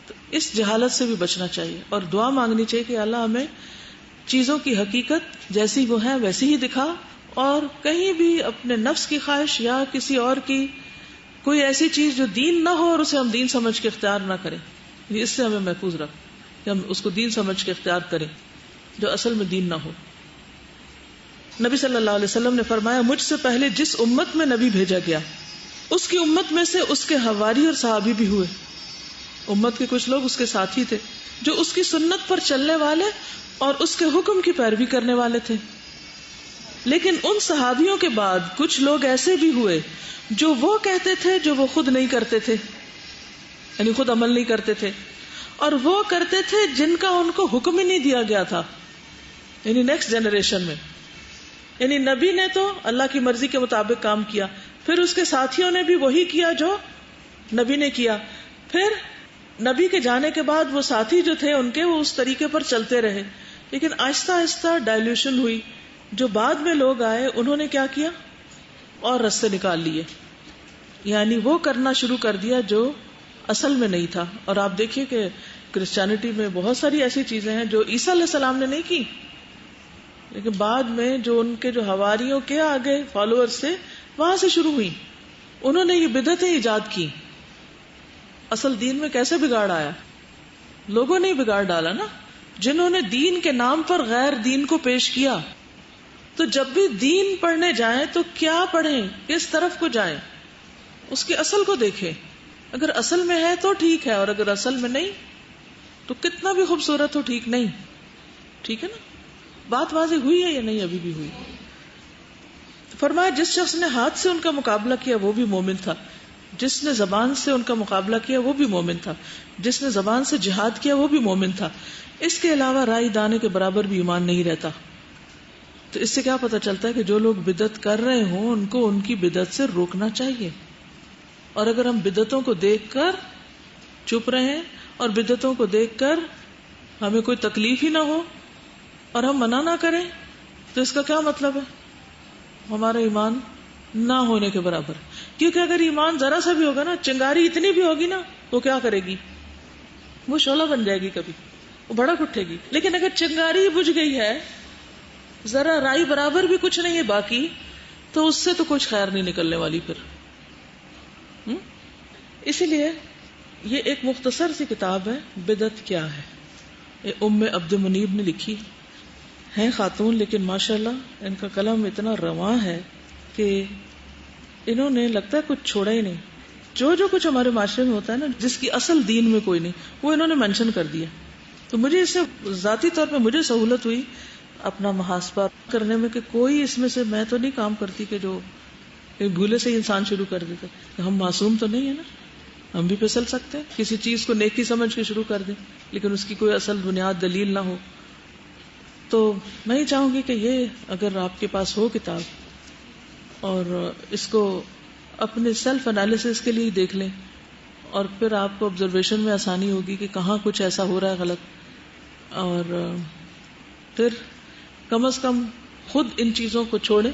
تو اس جہالت سے بھی بچنا چاہیے اور دعا مانگنی چاہیے کہ اللہ ہمیں چیزوں کی حقیقت جیسی وہ ہے ویسی ہی دکھا، اور کہیں بھی اپنے نفس کی خواہش یا کسی اور کی کوئی ایسی چیز جو دین نہ ہو اور اسے ہم دین سمجھ کے اختیار نہ کریں. اس سے ہمیں محفوظ رکھ کہ ہم اس کو دین سمجھ کے اختیار کریں جو اصل میں دین نہ ہو. نبی صلی اللہ علیہ وسلم نے فرمایا مجھ سے پہلے جس امت میں نبی بھیجا گیا اس کی امت میں سے اس کے حواری اور صحابی بھی ہوئے. امت کے کچھ لوگ اس کے ساتھی تھے جو اس کی سنت پر چلنے والے اور اس کے حکم کی پیروی کرنے والے تھے. لیکن ان صحابیوں کے بعد کچھ لوگ ایسے بھی ہوئے جو وہ کہتے تھے جو وہ خود نہیں کرتے تھے، یعنی خود عمل نہیں کرتے تھے، اور وہ کرتے تھے جن کا ان کو حکم ہی نہیں دیا گیا تھا، یعنی نیکسٹ جنریشن میں. یعنی نبی نے تو اللہ کی مرضی کے مطابق کام کیا، پھر اس کے ساتھیوں نے بھی وہی کیا جو نبی نے کیا، پھر نبی کے جانے کے بعد وہ ساتھی جو تھے ان کے وہ اس طریقے پر چلتے رہے. لیکن آہستہ آہستہ ڈائلیوشن ہوئی، جو بعد میں لوگ آئے انہوں نے کیا کیا اور رستے نکال لیے، یعنی وہ کرنا شروع کر دیا جو اصل میں نہیں تھا. اور آپ دیکھیے کہ کرسچینٹی میں بہت ساری ایسی چیزیں ہیں جو عیسیٰ علیہ السلام نے نہیں کی، لیکن بعد میں جو ان کے جو حواریوں کے آگے فالوورز تھے وہاں سے شروع ہوئی. انہوں نے یہ بدعتیں ایجاد کی. اصل دین میں کیسے بگاڑ آیا؟ لوگوں نے بگاڑ ڈالا نا، جنہوں نے دین کے نام پر غیر دین کو پیش کیا. تو جب بھی دین پڑھنے جائیں تو کیا پڑھیں، کس طرف کو جائیں، اس کی اصل کو دیکھیں. اگر اصل میں ہے تو ٹھیک ہے، اور اگر اصل میں نہیں تو کتنا بھی خوبصورت ہو ٹھیک نہیں. ٹھیک ہے نا؟ بات واضح ہوئی ہے یا نہیں؟ ابھی بھی ہوئی. فرمایا جس شخص نے ہاتھ سے ان کا مقابلہ کیا وہ بھی مومن تھا، جس نے زبان سے ان کا مقابلہ کیا وہ بھی مومن تھا، جس نے زبان سے جہاد کیا وہ بھی مومن تھا. اس کے علاوہ رائی دانے کے برابر بھی ایمان نہیں رہتا. تو اس سے کیا پتہ چلتا ہے کہ جو لوگ بدعت کر رہے ہوں ان کو ان کی بدعت سے روکنا چاہیے. اور اگر ہم بدعتوں کو دیکھ کر چپ رہیں اور بدعتوں کو دیکھ کر ہمیں کوئی تکلیف ہی نہ ہو اور ہم منع نہ کریں، تو اس کا کیا مطلب ہے؟ ہمارا ایمان نہ ہونے کے برابر. کیونکہ اگر ایمان ذرا سا بھی ہوگا نا، چنگاری اتنی بھی ہوگی نا، وہ کیا کرے گی؟ وہ شعلہ بن جائے گی، کبھی وہ بھڑک اٹھے گی. لیکن اگر چنگاری بجھ گئی ہے، ذرا رائی برابر بھی کچھ نہیں ہے باقی، تو اس سے تو کچھ خیر نہیں نکلنے والی پھر. اسی لیے یہ ایک مختصر سی کتاب ہے، بدعت کیا ہے. یہ ام عبد منیب نے لکھی ہے، خاتون، لیکن ماشاءاللہ ان کا قلم اتنا رواں ہے کہ انہوں نے لگتا ہے کچھ چھوڑا ہی نہیں. جو کچھ ہمارے معاشرے میں ہوتا ہے نا، جس کی اصل دین میں کوئی نہیں، وہ انہوں نے مینشن کر دیا. تو مجھے اس سے ذاتی طور پہ مجھے سہولت ہوئی اپنا محاسبہ کرنے میں کہ کوئی اس میں سے میں تو نہیں کام کرتی کہ جو بھولے سے ہی انسان شروع کر دیتا. ہم معصوم تو نہیں ہے نا، ہم بھی پھسل سکتے ہیں، کسی چیز کو نیکی سمجھ کے شروع کر دیں لیکن اس کی کوئی اصل بنیاد دلیل نہ ہو. تو میں ہی چاہوں گی کہ یہ اگر آپ کے پاس ہو کتاب اور اس کو اپنے سیلف انالیسس کے لیے دیکھ لیں، اور پھر آپ کو آبزرویشن میں آسانی ہوگی کہ کہاں کچھ ایسا ہو رہا ہے غلط، اور پھر کم از کم خود ان چیزوں کو چھوڑیں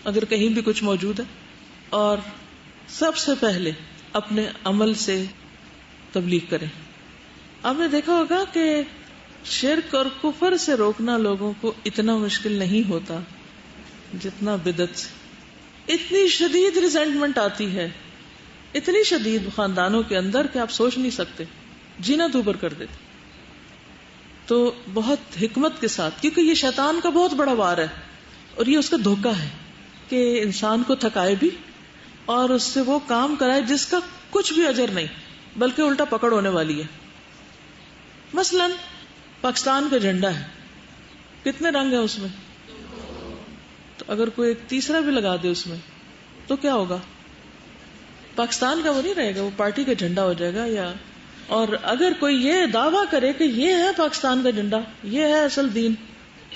اگر کہیں بھی کچھ موجود ہے. اور سب سے پہلے اپنے عمل سے تبلیغ کریں. آپ نے دیکھا ہوگا کہ شرک اور کفر سے روکنا لوگوں کو اتنا مشکل نہیں ہوتا جتنا بدعت سے. اتنی شدید ریزنٹمنٹ آتی ہے، اتنی شدید خاندانوں کے اندر کہ آپ سوچ نہیں سکتے، جینا دوبر کر دیتے. تو بہت حکمت کے ساتھ، کیونکہ یہ شیطان کا بہت بڑا وار ہے اور یہ اس کا دھوکہ ہے کہ انسان کو تھکائے بھی اور اس سے وہ کام کرائے جس کا کچھ بھی اجر نہیں بلکہ الٹا پکڑ ہونے والی ہے. مثلا پاکستان کا جھنڈا ہے، کتنے رنگ ہیں اس میں؟ تو اگر کوئی ایک تیسرا بھی لگا دے اس میں تو کیا ہوگا؟ پاکستان کا وہ نہیں رہے گا، وہ پارٹی کا جھنڈا ہو جائے گا. یا اور اگر کوئی یہ دعویٰ کرے کہ یہ ہے پاکستان کا جھنڈا، یہ ہے اصل دین،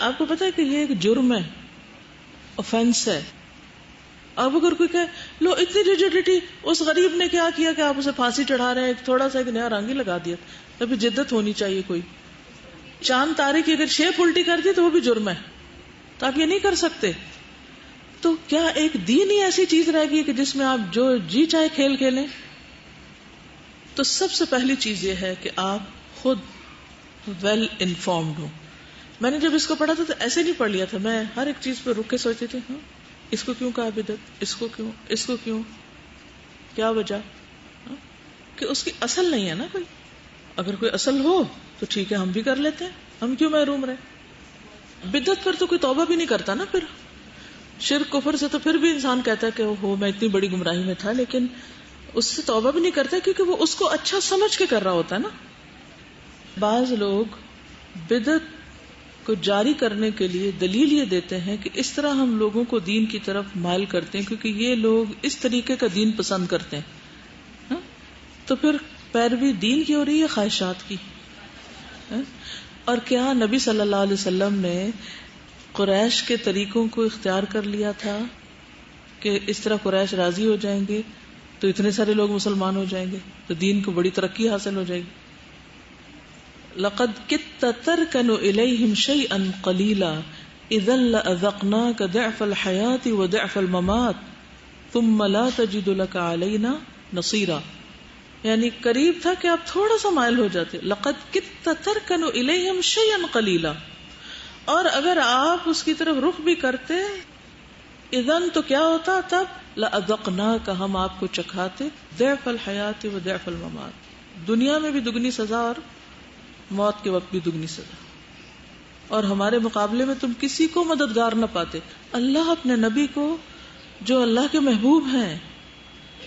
آپ کو پتا ہے کہ یہ ایک جرم ہے، آفینس ہے. اب اگر کوئی کہے لو اتنی ریجیڈیٹی، اس غریب نے کیا کیا کہ آپ اسے پھانسی چڑھا رہے ہیں، ایک تھوڑا سا ایک نیا رنگ ہی لگا دیا. ابھی جدت ہونی چاہیے. کوئی چاند تارے کی اگر شیپ الٹی کر دی تو وہ بھی جرم ہے، تو آپ یہ نہیں کر سکتے. تو کیا ایک دین ہی ایسی چیز رہ گئی کہ جس میں آپ جو جی چاہے کھیل کھیلیں؟ تو سب سے پہلی چیز یہ ہے کہ آپ خود ویل انفارمڈ ہوں. میں نے جب اس کو پڑھا تھا تو ایسے نہیں پڑھ لیا تھا، میں ہر ایک چیز پہ رک کے سوچتی تھی، ہاں اس کو کیوں کہا بدعت، اس کو کیوں، کیا وجہ؟ کہ اس کی اصل نہیں ہے نا کوئی. اگر کوئی اصل ہو تو ٹھیک ہے، ہم بھی کر لیتے ہیں، ہم کیوں محروم رہے. بدعت پر تو کوئی توبہ بھی نہیں کرتا نا. پھر شرک کفر سے تو پھر بھی انسان کہتا ہے کہ ہو میں اتنی بڑی گمراہی میں تھا، لیکن اس سے توبہ بھی نہیں کرتا کیونکہ وہ اس کو اچھا سمجھ کے کر رہا ہوتا ہے نا. بعض لوگ بدعت کو جاری کرنے کے لیے دلیل یہ دیتے ہیں کہ اس طرح ہم لوگوں کو دین کی طرف مائل کرتے ہیں کیونکہ یہ لوگ اس طریقے کا دین پسند کرتے ہیں. تو پھر پیروی دین کی ہو رہی ہے خواہشات کی. اور کیا نبی صلی اللہ علیہ وسلم نے قریش کے طریقوں کو اختیار کر لیا تھا کہ اس طرح قریش راضی ہو جائیں گے تو اتنے سارے لوگ مسلمان ہو جائیں گے تو دین کو بڑی ترقی حاصل ہو جائے گی؟ لقد كدت تركن إليهم شيئا قليلا إذا لأذقناك ضعف الحياة وضعف الممات ثم لا تجد لك علينا نصيرا. یعنی قریب تھا کہ آپ تھوڑا سا مائل ہو جاتے. لقد كدت تركن إليهم شيئا قليلا، اور اگر آپ اس کی طرف رخ بھی کرتے اذن تو کیا ہوتا؟ تب لأذقناك، ہم آپ کو چکھاتے ضعف الحیات و ضعف الممات، دنیا میں بھی دگنی سزا اور موت کے وقت بھی دگنی سزا. اور ہمارے مقابلے میں تم کسی کو مددگار نہ پاتے. اللہ اپنے نبی کو جو اللہ کے محبوب ہیں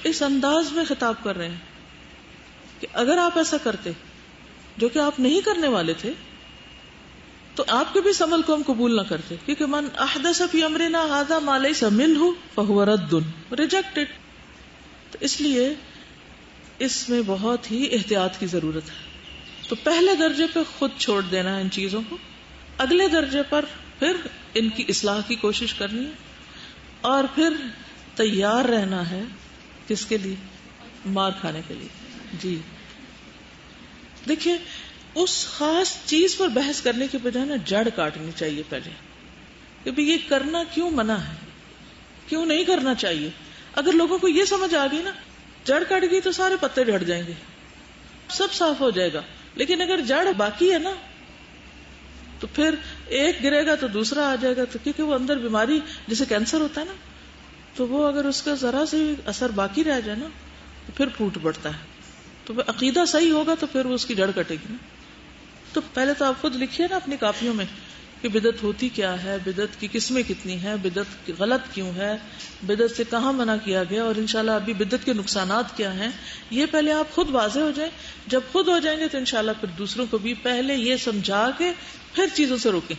اس انداز میں خطاب کر رہے ہیں کہ اگر آپ ایسا کرتے جو کہ آپ نہیں کرنے والے تھے تو آپ کے بھی اس عمل کو ہم قبول نہ کرتے، کیونکہ من احدث فی امرنا ھذا ما لیس منہ فہو رد ریجیکٹڈ. تو اس لیے اس میں بہت ہی احتیاط کی ضرورت ہے. تو پہلے درجے پہ خود چھوڑ دینا ہے ان چیزوں کو، اگلے درجے پر پھر ان کی اصلاح کی کوشش کرنی ہے، اور پھر تیار رہنا ہے کس کے لیے؟ مار کھانے کے لیے. جی دیکھیے اس خاص چیز پر بحث کرنے کے بجائے نا جڑ کاٹنی چاہیے پہلے کہ بھی یہ کرنا کیوں منع ہے, کیوں نہیں کرنا چاہیے. اگر لوگوں کو یہ سمجھ آ گئی نا, جڑ کٹ گئی تو سارے پتے جھڑ جائیں گے, سب صاف ہو جائے گا. لیکن اگر جڑ باقی ہے نا تو پھر ایک گرے گا تو دوسرا آ جائے گا, تو کیونکہ وہ اندر بیماری جیسے کینسر ہوتا ہے نا, تو وہ اگر اس کا ذرا سے اثر باقی رہ جائے نا تو پھر پھوٹ پڑتا ہے. تو عقیدہ صحیح ہوگا تو پھر وہ اس کی جڑ کٹے گی نا. تو پہلے تو آپ خود لکھیے نا اپنی کاپیوں میں کہ بدعت ہوتی کیا ہے, بدعت کی قسمیں کتنی ہیں, بدعت غلط کیوں ہے, بدعت سے کہاں منع کیا گیا, اور انشاءاللہ ابھی بدعت کے نقصانات کیا ہیں. یہ پہلے آپ خود واضح ہو جائیں. جب خود ہو جائیں گے تو انشاءاللہ پھر دوسروں کو بھی پہلے یہ سمجھا کے پھر چیزوں سے روکیں.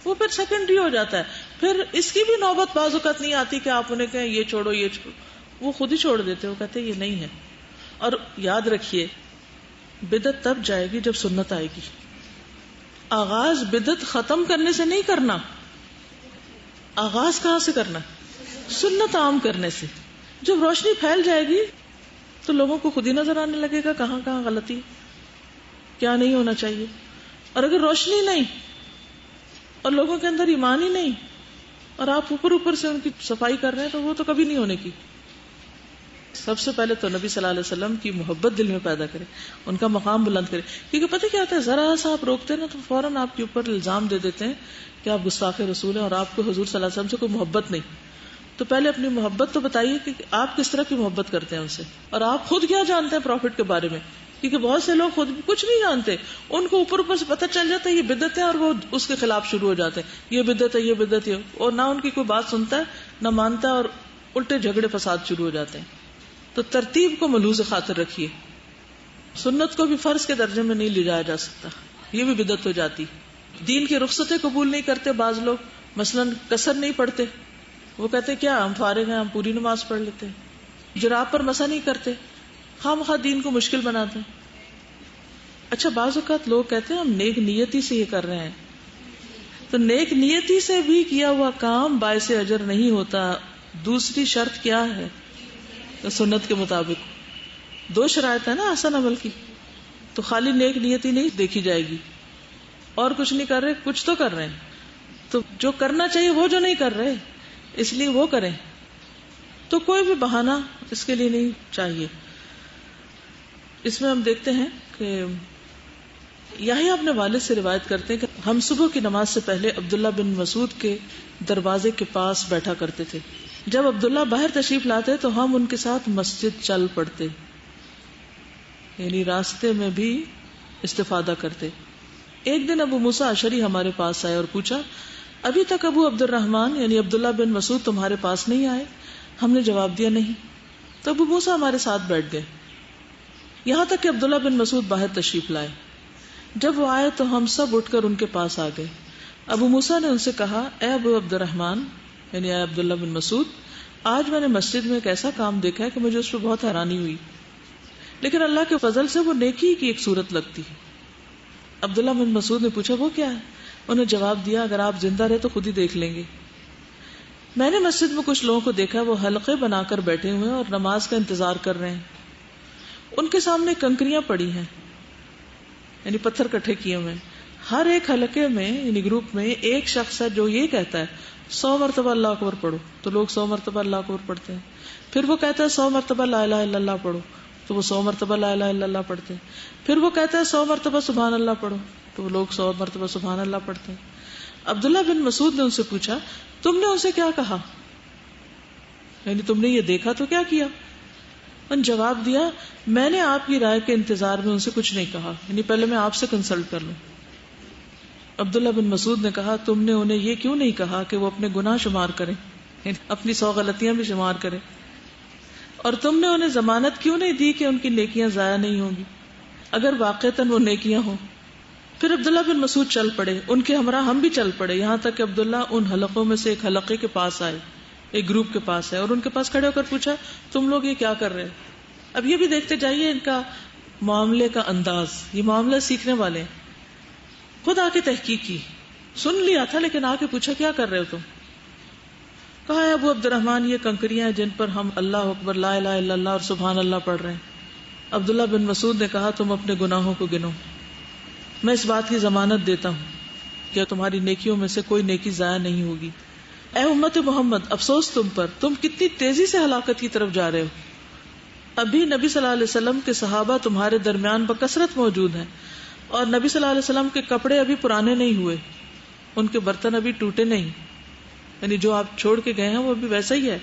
وہ پھر سیکنڈری ہو جاتا ہے. پھر اس کی بھی نوبت بعض اوقات نہیں آتی کہ آپ انہیں کہیں یہ چھوڑو یہ چھوڑو, وہ خود ہی چھوڑ دیتے, وہ کہتے یہ نہیں ہے. اور یاد رکھیے بدعت تب جائے گی جب سنت آئے گی. آغاز بدعت ختم کرنے سے نہیں کرنا, آغاز کہاں سے کرنا؟ سنت عام کرنے سے. جب روشنی پھیل جائے گی تو لوگوں کو خود ہی نظر آنے لگے گا کہاں کہاں غلطی, کیا نہیں ہونا چاہیے. اور اگر روشنی نہیں اور لوگوں کے اندر ایمان ہی نہیں اور آپ اوپر اوپر سے ان کی صفائی کر رہے ہیں تو وہ تو کبھی نہیں ہونے کی. سب سے پہلے تو نبی صلی اللہ علیہ وسلم کی محبت دل میں پیدا کرے, ان کا مقام بلند کرے. کیونکہ پتہ کیا ہوتا ہے, ذرا سا آپ روکتے ہیں نا تو فوراً آپ کے اوپر الزام دے دیتے ہیں کہ آپ گستاخ رسول ہیں اور آپ کو حضور صلی اللہ علیہ وسلم سے کوئی محبت نہیں. تو پہلے اپنی محبت تو بتائیے کہ آپ کس طرح کی محبت کرتے ہیں ان سے, اور آپ خود کیا جانتے ہیں پروفٹ کے بارے میں. کیونکہ بہت سے لوگ خود کچھ نہیں جانتے, ان کو اوپر اوپر سے پتہ چل جاتا ہے یہ بدعت ہے اور وہ اس کے خلاف شروع ہو جاتے ہیں, یہ بدعت ہے یہ بدعت ہے, اور نہ ان کی کوئی بات سنتا ہے نہ مانتا ہے, اور الٹے جھگڑے فساد شروع ہو جاتے ہیں. تو ترتیب کو ملحوظ خاطر رکھیے. سنت کو بھی فرض کے درجے میں نہیں لے جایا جا سکتا, یہ بھی بدعت ہو جاتی. دین کی رخصتیں قبول نہیں کرتے بعض لوگ, مثلا کسر نہیں پڑھتے, وہ کہتے کیا ہم فارغ ہیں, ہم پوری نماز پڑھ لیتے. جراب پر مسح نہیں کرتے, خواہ مخواہ دین کو مشکل بناتے ہیں. اچھا بعض اوقات لوگ کہتے ہیں ہم نیک نیتی سے یہ کر رہے ہیں, تو نیک نیتی سے بھی کیا ہوا کام باعث اجر نہیں ہوتا. دوسری شرط کیا ہے؟ سنت کے مطابق 2 شرائط ہے نا حسن عمل کی, تو خالی نیک نیتی نہیں دیکھی جائے گی, اور کچھ نہیں کر رہے کچھ تو کر رہے ہیں, تو جو کرنا چاہیے وہ جو نہیں کر رہے اس لیے وہ کریں. تو کوئی بھی بہانہ اس کے لیے نہیں چاہیے. اس میں ہم دیکھتے ہیں کہ یہی اپنے والد سے روایت کرتے ہیں کہ ہم صبح کی نماز سے پہلے عبداللہ بن مسعود کے دروازے کے پاس بیٹھا کرتے تھے. جب عبداللہ باہر تشریف لاتے تو ہم ان کے ساتھ مسجد چل پڑتے, یعنی راستے میں بھی استفادہ کرتے. ایک دن ابو موسیٰ اشعری ہمارے پاس آئے اور پوچھا ابھی تک ابو عبد الرحمن یعنی عبداللہ بن مسعود تمہارے پاس نہیں آئے؟ ہم نے جواب دیا نہیں. تو ابو موسیٰ ہمارے ساتھ بیٹھ گئے یہاں تک کہ عبداللہ بن مسعود باہر تشریف لائے. جب وہ آئے تو ہم سب اٹھ کر ان کے پاس آ گئے. ابو موسیٰ نے ان سے کہا اے ابو عبد الرحمن یعنی اے عبداللہ بن مسعود, آج میں نے مسجد میں ایک ایسا کام دیکھا ہے کہ مجھے اس پہ بہت حیرانی ہوئی, لیکن اللہ کے فضل سے وہ نیکی کی ایک صورت لگتی. عبداللہ بن مسعود نے پوچھا وہ کیا ہے؟ انہیں جواب دیا اگر آپ زندہ رہے تو خود ہی دیکھ لیں گے. میں نے مسجد میں کچھ لوگوں کو دیکھا, وہ حلقے بنا کر بیٹھے ہوئے ہیں اور نماز کا انتظار کر رہے ہیں. ان کے سامنے کنکریاں پڑی ہیں, یعنی پتھر کٹھے کیے ہوئے. ہر ایک حلقے میں یعنی گروپ میں ایک شخص ہے جو یہ کہتا ہے 100 مرتبہ اللہ اکبر پڑھو, تو لوگ 100 مرتبہ اللہ اکبر پڑھتے ہیں. پھر وہ کہتا ہے 100 مرتبہ لا الہ الا اللہ پڑھو, تو وہ 100 مرتبہ لا الہ الا اللہ پڑھتے ہیں. پھر وہ کہتا ہے 100 مرتبہ سبحان اللہ پڑھو, تو وہ لوگ 100 مرتبہ سبحان اللہ پڑھتے ہیں. عبداللہ بن مسعود نے ان سے پوچھا تم نے ان سے کیا کہا, یعنی تم نے یہ دیکھا تو کیا کیا؟ ان جواب دیا میں نے آپ کی رائے کے انتظار میں ان سے کچھ نہیں کہا, یعنی پہلے میں آپ سے کنسلٹ کر لوں. عبداللہ بن مسعود نے کہا تم نے انہیں یہ کیوں نہیں کہا کہ وہ اپنے گناہ شمار کریں, یعنی اپنی 100 غلطیاں بھی شمار کریں, اور تم نے انہیں ضمانت کیوں نہیں دی کہ ان کی نیکیاں ضائع نہیں ہوں گی اگر واقعتاً وہ نیکیاں ہوں. پھر عبداللہ بن مسعود چل پڑے, ان کے ہمراہ ہم بھی چل پڑے, یہاں تک کہ عبداللہ ان حلقوں میں سے ایک حلقے کے پاس آئے, ایک گروپ کے پاس ہے, اور ان کے پاس کھڑے ہو کر پوچھا تم لوگ یہ کیا کر رہے ہیں؟ اب یہ بھی دیکھتے جائیے ان کا معاملے کا انداز, یہ معاملہ سیکھنے والے ہیں. خود آ کے تحقیق کی, سن لیا تھا لیکن آ کے پوچھا کیا کر رہے ہو تم؟ کہا ابو عبد الرحمن یہ کنکریاں ہیں جن پر ہم اللہ اکبر لا الہ الا اللہ اور سبحان اللہ پڑھ رہے ہیں. عبداللہ بن مسعود نے کہا تم اپنے گناہوں کو گنو، میں اس بات کی ضمانت دیتا ہوں کہ تمہاری نیکیوں میں سے کوئی نیکی ضائع نہیں ہوگی۔ اے امت محمد، افسوس تم پر، تم کتنی تیزی سے ہلاکت کی طرف جا رہے ہو۔ ابھی نبی صلی اللہ علیہ وسلم کے صحابہ تمہارے درمیان بکثرت موجود ہیں، اور نبی صلی اللہ علیہ وسلم کے کپڑے ابھی پرانے نہیں ہوئے، ان کے برتن ابھی ٹوٹے نہیں، یعنی جو آپ چھوڑ کے گئے ہیں وہ ابھی ویسا ہی ہے۔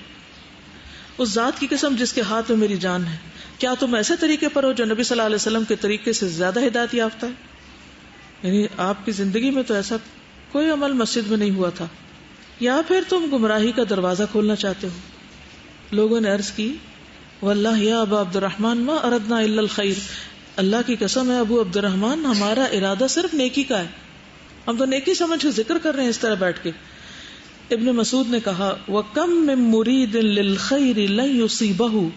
اس ذات کی قسم جس کے ہاتھ میں میری جان ہے، کیا تم ایسے طریقے پر ہو جو نبی صلی اللہ علیہ وسلم کے طریقے سے زیادہ ہدایت یافتہ ہے؟ یعنی آپ کی زندگی میں تو ایسا کوئی عمل مسجد میں نہیں ہوا تھا، یا پھر تم گمراہی کا دروازہ کھولنا چاہتے ہو۔ لوگوں نے عرض کی واللہ یا ابا عبد الرحمن ما اردنا الا الخیر، اللہ کی قسم ہے ابو عبد الرحمن، ہمارا ارادہ صرف نیکی کا ہے، ہم تو نیکی سمجھ کے ذکر کر رہے ہیں اس طرح بیٹھ کے۔ ابن مسعود نے کہا وَكَم مِّن مُرِيدٍ لِّلْخَيْرِ لَن يُصِيبَهُ،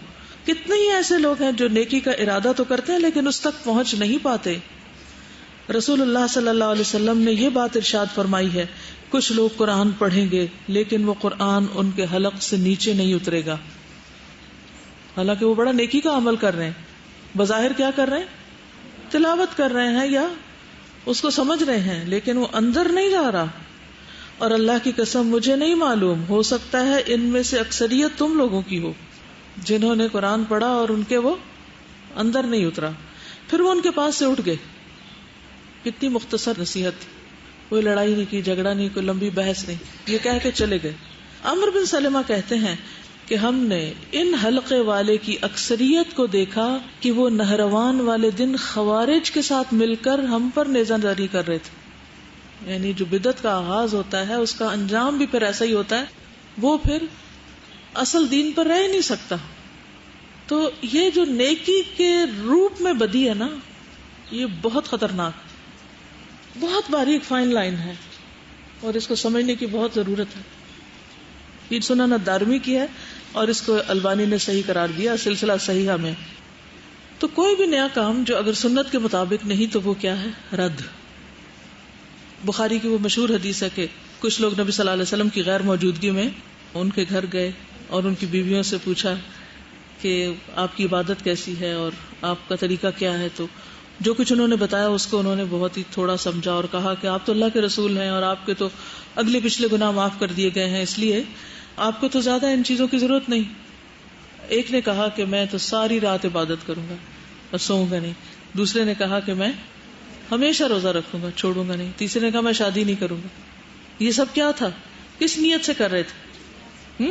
کتنے ہی ایسے لوگ ہیں جو نیکی کا ارادہ تو کرتے ہیں لیکن اس تک پہنچ نہیں پاتے۔ رسول اللہ صلی اللہ علیہ وسلم نے یہ بات ارشاد فرمائی ہے، کچھ لوگ قرآن پڑھیں گے لیکن وہ قرآن ان کے حلق سے نیچے نہیں اترے گا، حالانکہ وہ بڑا نیکی کا عمل کر رہے ہیں، بظاہر کیا کر رہے ہیں، تلاوت کر رہے ہیں یا اس کو سمجھ رہے ہیں، لیکن وہ اندر نہیں جا رہا۔ اور اللہ کی قسم مجھے نہیں معلوم، ہو سکتا ہے ان میں سے اکثریت تم لوگوں کی ہو جنہوں نے قرآن پڑھا اور ان کے وہ اندر نہیں اترا۔ پھر وہ ان کے پاس سے اٹھ گئے، کتنی مختصر نصیحت تھی، کوئی لڑائی نہیں کی، جھگڑا نہیں، کوئی لمبی بحث نہیں، یہ کہہ کے چلے گئے۔ عمرو بن سلمہ کہتے ہیں کہ ہم نے ان حلقے والے کی اکثریت کو دیکھا کہ وہ نہروان والے دن خوارج کے ساتھ مل کر ہم پر نیزہ زنی کر رہے تھے، یعنی جو بدعت کا آغاز ہوتا ہے اس کا انجام بھی پھر ایسا ہی ہوتا ہے، وہ پھر اصل دین پر رہ ہی نہیں سکتا۔ تو یہ جو نیکی کے روپ میں بدی ہے نا، یہ بہت خطرناک، بہت باریک فائن لائن ہے، اور اس کو سمجھنے کی بہت ضرورت ہے۔ یہ سنن الدارمی کی ہے اور اس کو البانی نے صحیح قرار دیا سلسلہ صحیحہ میں۔ تو کوئی بھی نیا کام جو اگر سنت کے مطابق نہیں تو وہ کیا ہے، رد۔ بخاری کی وہ مشہور حدیث ہے کہ کچھ لوگ نبی صلی اللہ علیہ وسلم کی غیر موجودگی میں ان کے گھر گئے اور ان کی بیویوں سے پوچھا کہ آپ کی عبادت کیسی ہے اور آپ کا طریقہ کیا ہے، تو جو کچھ انہوں نے بتایا اس کو انہوں نے بہت ہی تھوڑا سمجھا اور کہا کہ آپ تو اللہ کے رسول ہیں اور آپ کے تو اگلے پچھلے گناہ معاف کر دیے گئے ہیں، اس لیے آپ کو تو زیادہ ان چیزوں کی ضرورت نہیں۔ ایک نے کہا کہ میں تو ساری رات عبادت کروں گا اور سوؤں گا نہیں، دوسرے نے کہا کہ میں ہمیشہ روزہ رکھوں گا، چھوڑوں گا نہیں، تیسرے نے کہا میں شادی نہیں کروں گا۔ یہ سب کیا تھا، کس نیت سے کر رہے تھے؟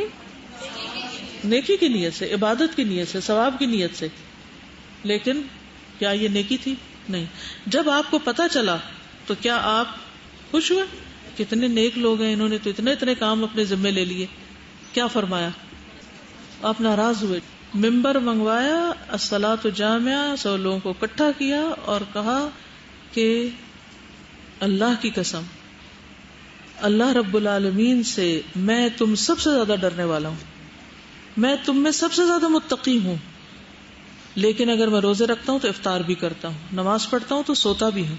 نیکی کی نیت سے، عبادت کی نیت سے، ثواب کی نیت سے، لیکن کیا یہ نیکی تھی؟ نہیں۔ جب آپ کو پتا چلا تو کیا آپ خوش ہوئے؟ کتنے نیک لوگ ہیں، انہوں نے تو اتنے کام اپنے ذمے لے لیے، کیا فرمایا؟ آپ ناراض ہوئے، ممبر منگوایا، الصلاۃ جامعہ، سو لوگوں کو اکٹھا کیا اور کہا کہ اللہ کی قسم، اللہ رب العالمین سے میں تم سب سے زیادہ ڈرنے والا ہوں، میں تم میں سب سے زیادہ متقی ہوں، لیکن اگر میں روزے رکھتا ہوں تو افطار بھی کرتا ہوں، نماز پڑھتا ہوں تو سوتا بھی ہوں،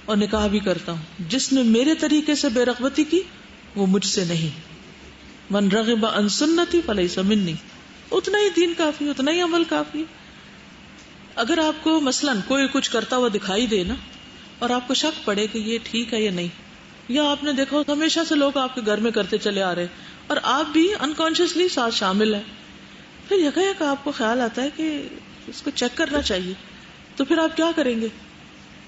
اور نکاح بھی کرتا ہوں، جس نے میرے طریقے سے بے رغبتی کی وہ مجھ سے نہیں، من رغب عن سنتی فلیس منی۔ اتنا ہی دین کافی، اتنا ہی عمل کافی۔ اگر آپ کو مثلاً کوئی کچھ کرتا ہوا دکھائی دے نا اور آپ کو شک پڑے کہ یہ ٹھیک ہے یا نہیں، یا آپ نے دیکھا ہمیشہ سے لوگ آپ کے گھر میں کرتے چلے آ رہے اور آپ بھی انکانشیسلی ساتھ شامل ہیں، پھر یکا آپ کو خیال آتا ہے کہ اس کو چیک کرنا چاہیے، تو پھر آپ کیا کریں گے؟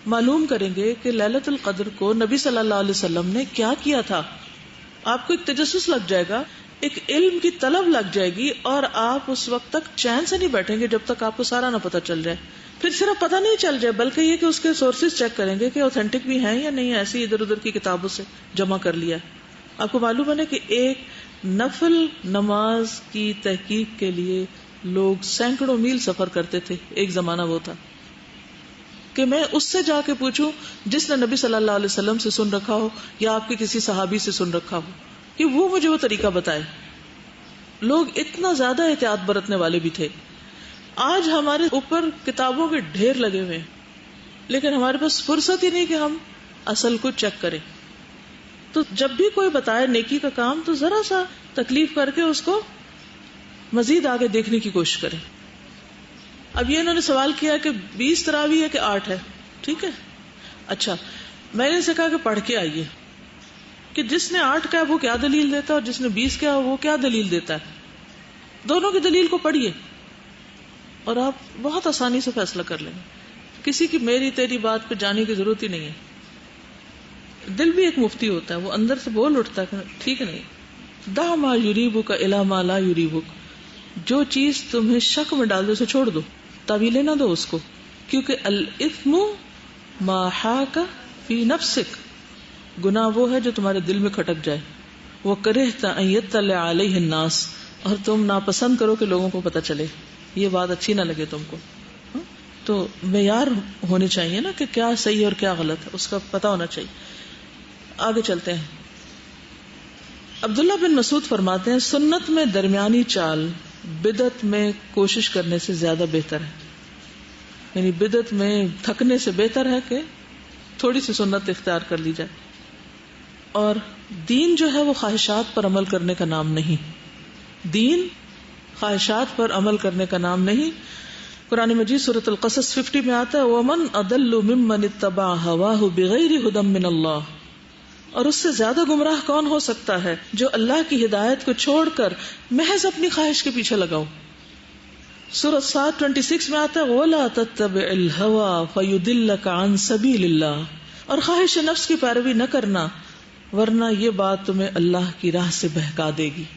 معلوم کریں گے کہ لیلۃ القدر کو نبی صلی اللہ علیہ وسلم نے کیا کیا تھا۔ آپ کو ایک تجسس لگ جائے گا، ایک علم کی طلب لگ جائے گی، اور آپ اس وقت تک چین سے نہیں بیٹھیں گے جب تک آپ کو سارا نہ پتہ چل جائے۔ پھر صرف پتہ نہیں چل جائے بلکہ یہ کہ اس کے سورسز چیک کریں گے کہ اوتھینٹک بھی ہیں یا نہیں، ایسی ادھر ادھر کی کتابوں سے جمع کر لیا۔ آپ کو معلوم ہے کہ ایک نفل نماز کی تحقیق کے لیے لوگ سینکڑوں میل سفر کرتے تھے۔ ایک زمانہ وہ تھا کہ میں اس سے جا کے پوچھوں جس نے نبی صلی اللہ علیہ وسلم سے سن رکھا ہو یا آپ کے کسی صحابی سے سن رکھا ہو، کہ وہ مجھے وہ طریقہ بتائے۔ لوگ اتنا زیادہ احتیاط برتنے والے بھی تھے۔ آج ہمارے اوپر کتابوں کے ڈھیر لگے ہوئے ہیں، لیکن ہمارے پاس فرصت ہی نہیں کہ ہم اصل کو چیک کریں۔ تو جب بھی کوئی بتائے نیکی کا کام تو ذرا سا تکلیف کر کے اس کو مزید آگے دیکھنے کی کوشش کریں۔ اب یہ انہوں نے سوال کیا کہ 20 تراویح ہے کہ 8 ہے، ٹھیک ہے، اچھا میں نے سے کہا کہ پڑھ کے آئیے کہ جس نے 8 کہا وہ کیا دلیل دیتا ہے اور جس نے 20 کہا وہ کیا دلیل دیتا ہے، دونوں کی دلیل کو پڑھیے اور آپ بہت آسانی سے فیصلہ کر لیں گے. کسی کی میری تیری بات پہ جانے کی ضرورت ہی نہیں ہے. دل بھی ایک مفتی ہوتا ہے، وہ اندر سے بول اٹھتا ہے کہ ٹھیک نہیں. دع ما یریبک الی ما لا یریبک، جو چیز تمہیں شک میں ڈال دے اسے چھوڑ دو، تعویلیں نہ دو اس کو، کیونکہ الاثم ما حاک فی نفسک، گناہ وہ ہے جو تمہارے دل میں کھٹک جائے. وکرہت ان یطلع علیہ الناس، اور تم ناپسند کرو کہ لوگوں کو پتہ چلے، یہ بات اچھی نہ لگے تم کو. تو معیار ہونے چاہیے نا کہ کیا صحیح اور کیا غلط ہے، اس کا پتہ ہونا چاہیے. آگے چلتے ہیں. عبداللہ بن مسعود فرماتے ہیں سنت میں درمیانی چال بدعت میں کوشش کرنے سے زیادہ بہتر ہے. یعنی بدعت میں تھکنے سے بہتر ہے کہ تھوڑی سی سنت اختیار کر لی جائے. اور دین جو ہے وہ خواہشات پر عمل کرنے کا نام نہیں. دین خواہشات پر عمل کرنے کا نام نہیں. قرآن مجید سورۃ القصص 50 میں آتا ہے وَمَنْ أَضَلُّ مِمَّنِ اتَّبَعَ هَوَاهُ بِغَيْرِ هُدًى مِّنَ اللَّهِ، اور اس سے زیادہ گمراہ کون ہو سکتا ہے جو اللہ کی ہدایت کو چھوڑ کر محض اپنی خواہش کے پیچھے لگاؤ. سورۃ صاد 26 میں آتا ہے وَلَا تَتَّبِعِ الْهَوَىٰ فَيُضِلَّكَ عَن سَبِيلِ اللَّهِ، اور خواہش نفس کی پیروی نہ کرنا ورنہ یہ بات تمہیں اللہ کی راہ سے بہکا دے گی.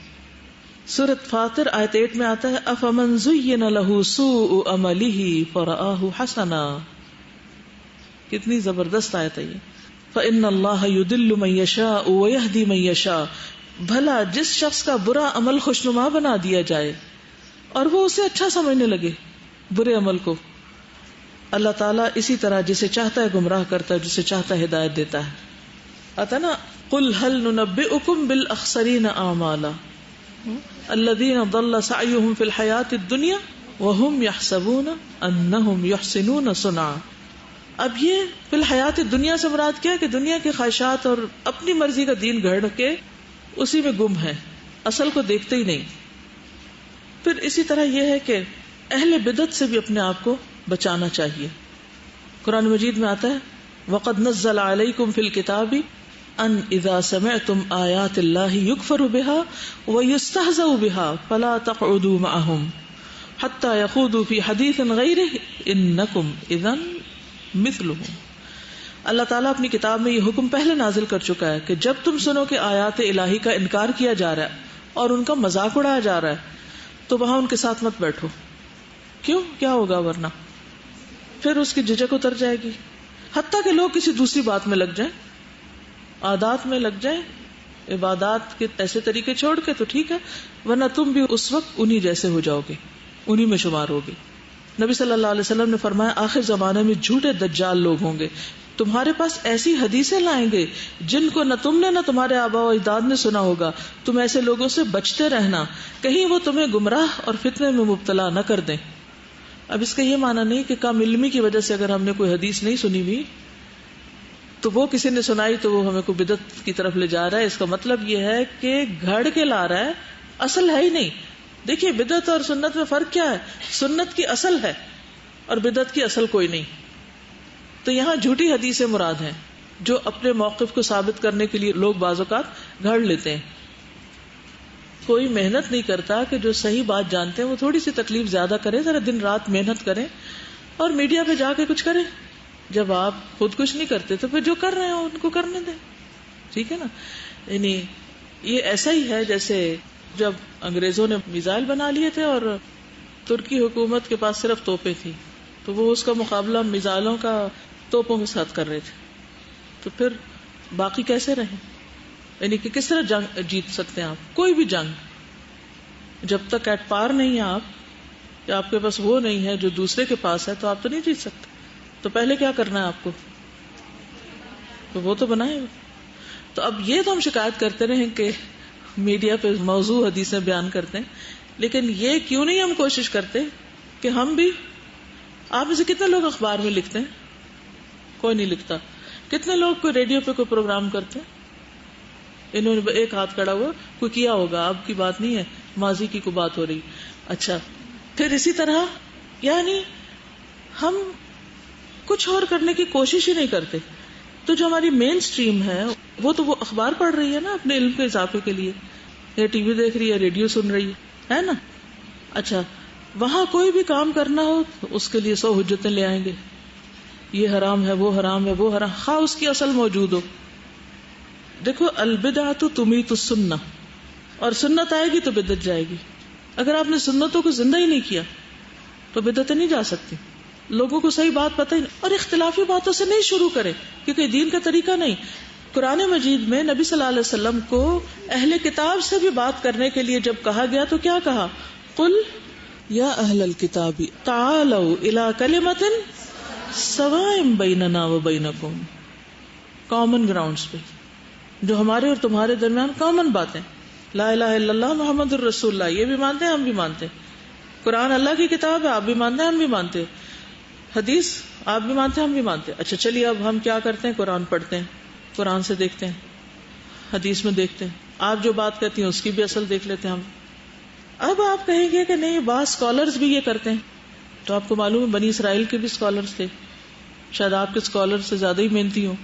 سورۃ فاطر آیت 8 میں آتا ہے افمن زین لہ سوء عملہ فرآہ حسنا، کتنی زبردست آیت ہے یہ. فإن اللہ یضل من یشاء ویہدی من یشاء، بھلا جس شخص کا برا عمل خوشنما بنا دیا جائے اور وہ اسے اچھا سمجھنے لگے برے عمل کو، اللہ تعالیٰ اسی طرح جسے چاہتا ہے گمراہ کرتا ہے، جسے چاہتا ہے ہدایت دیتا ہے. آتا نا قل هل ننبئکم بالاخسرین اعمالا الذین ضل سعیہم فی الحیاۃ الدنیا وہم یحسبون انہم یحسنون صنعا. اب یہ فی الحیات الدنیا سے مراد کیا ہے کہ دنیا کی خواہشات اور اپنی مرضی کا دین گھڑ کے اسی میں گم ہے، اصل کو دیکھتے ہی نہیں. پھر اسی طرح یہ ہے کہ اہل بدعت سے بھی اپنے آپ کو بچانا چاہیے. قرآن مجید میں آتا ہے وقد نزل علیکم فی الکتاب ان اذا سمعتم آیات اللہ یکفر بها ویستہزأ بها فلا تقعدوا معهم حتی یخوضوا فی حدیث غیرہ انکم اذا مثلهم. اللہ تعالیٰ اپنی کتاب میں یہ حکم پہلے نازل کر چکا ہے کہ جب تم سنو کہ آیات الہی کا انکار کیا جا رہا ہے اور ان کا مذاق اڑایا جا رہا ہے تو وہاں ان کے ساتھ مت بیٹھو. کیوں؟ کیا ہوگا ورنہ پھر اس کی جھجک اتر جائے گی. حتیٰ کہ لوگ کسی دوسری بات میں لگ جائیں، عادات میں لگ جائیں، عبادات کے ایسے طریقے چھوڑ کے تو ٹھیک ہے، ورنہ تم بھی اس وقت انہی جیسے ہو جاؤ گے، انہی میں شمار ہوگے. نبی صلی اللہ علیہ وسلم نے فرمایا آخر زمانے میں جھوٹے دجال لوگ ہوں گے، تمہارے پاس ایسی حدیثیں لائیں گے جن کو نہ تم نے نہ تمہارے آباء و اجداد نے سنا ہوگا. تم ایسے لوگوں سے بچتے رہنا، کہیں وہ تمہیں گمراہ اور فتنے میں مبتلا نہ کر دیں. اب اس کا یہ معنی نہیں کہ کم علمی کی وجہ سے اگر ہم نے کوئی حدیث نہیں سنی ہوئی تو وہ کسی نے سنائی تو وہ ہمیں کوئی بدعت کی طرف لے جا رہا ہے. اس کا مطلب یہ ہے کہ گھڑ کے لا رہا ہے، اصل ہے ہی نہیں. دیکھیے بدعت اور سنت میں فرق کیا ہے؟ سنت کی اصل ہے اور بدعت کی اصل کوئی نہیں. تو یہاں جھوٹی حدیثیں مراد ہیں جو اپنے موقف کو ثابت کرنے کے لیے لوگ بعض اوقات گھڑ لیتے ہیں. کوئی محنت نہیں کرتا کہ جو صحیح بات جانتے ہیں وہ تھوڑی سی تکلیف زیادہ کریں، ذرا دن رات محنت کریں اور میڈیا پہ جا کے کچھ کریں. جب آپ خود کچھ نہیں کرتے تو پھر جو کر رہے ہیں ان کو کرنے دیں، ٹھیک ہے نا. یعنی یہ ایسا ہی ہے جیسے جب انگریزوں نے میزائل بنا لیے تھے اور ترکی حکومت کے پاس صرف توپیں تھیں تو وہ اس کا مقابلہ میزائلوں کا توپوں کے ساتھ کر رہے تھے. تو پھر باقی کیسے رہیں؟ یعنی کہ کس طرح جنگ جیت سکتے ہیں آپ؟ کوئی بھی جنگ جب تک ایٹ پار نہیں ہے آپ یا آپ کے پاس وہ نہیں ہے جو دوسرے کے پاس ہے تو آپ تو نہیں جیت سکتے. تو پہلے کیا کرنا ہے آپ کو؟ تو وہ تو بنائے. تو اب یہ تو ہم شکایت کرتے رہے کہ میڈیا پہ موضوع حدیثیں بیان کرتے ہیں، لیکن یہ کیوں نہیں ہم کوشش کرتے کہ ہم بھی، آپ میں سے کتنے لوگ اخبار میں لکھتے ہیں؟ کوئی نہیں لکھتا. کتنے لوگ کوئی ریڈیو پہ کوئی پروگرام کرتے ہیں؟ انہوں نے ایک ہاتھ کھڑا ہوا، کوئی کیا ہوگا، اب کی بات نہیں ہے، ماضی کی کوئی بات ہو رہی. اچھا پھر اسی طرح یعنی ہم کچھ اور کرنے کی کوشش ہی نہیں کرتے. تو جو ہماری مین سٹریم ہے وہ اخبار پڑھ رہی ہے نا اپنے علم کے اضافے کے لیے, یا ٹی وی دیکھ رہی ہے, ریڈیو سن رہی ہے نا. اچھا, وہاں کوئی بھی کام کرنا ہو تو اس کے لیے 100 حجتیں لے آئیں گے, یہ حرام ہے, وہ حرام ہے, وہ حرام, خواہ اس کی اصل موجود ہو. دیکھو البدعۃ تمیت السنہ, اور سنت آئے گی تو بدعت جائے گی. اگر آپ نے سنتوں کو زندہ ہی نہیں کیا تو بدعتیں نہیں جا سکتی. لوگوں کو صحیح بات پتہ ہی نہیں, اور اختلافی باتوں سے نہیں شروع کرے کیونکہ دین کا طریقہ نہیں. قرآن مجید میں نبی صلی اللہ علیہ وسلم کو اہل کتاب سے بھی بات کرنے کے لیے جب کہا گیا تو کیا کہا؟ قل یا اہل الکتاب تعالوا الی کلمۃ سواء بیننا وبینکم, کامن گراؤنڈز پہ, جو ہمارے اور تمہارے درمیان کامن باتیں. لا الہ الا اللہ محمد الرسول اللہ, یہ بھی مانتے ہیں, ہم بھی مانتے ہیں. قرآن اللہ کی کتاب ہے, آپ بھی مانتے ہیں, ہم بھی مانتے ہیں. حدیث آپ بھی مانتے ہیں, ہم بھی مانتے ہیں. اچھا چلیے, اب ہم کیا کرتے ہیں؟ قرآن پڑھتے ہیں, قرآن سے دیکھتے ہیں, حدیث میں دیکھتے ہیں, آپ جو بات کہتی ہیں اس کی بھی اصل دیکھ لیتے ہیں ہم. اب آپ کہیں گے کہ نہیں بعض اسکالرز بھی یہ کرتے ہیں, تو آپ کو معلوم ہے بنی اسرائیل کے بھی اسکالرز تھے, شاید آپ کے اسکالر سے زیادہ ہی محنتی ہوں.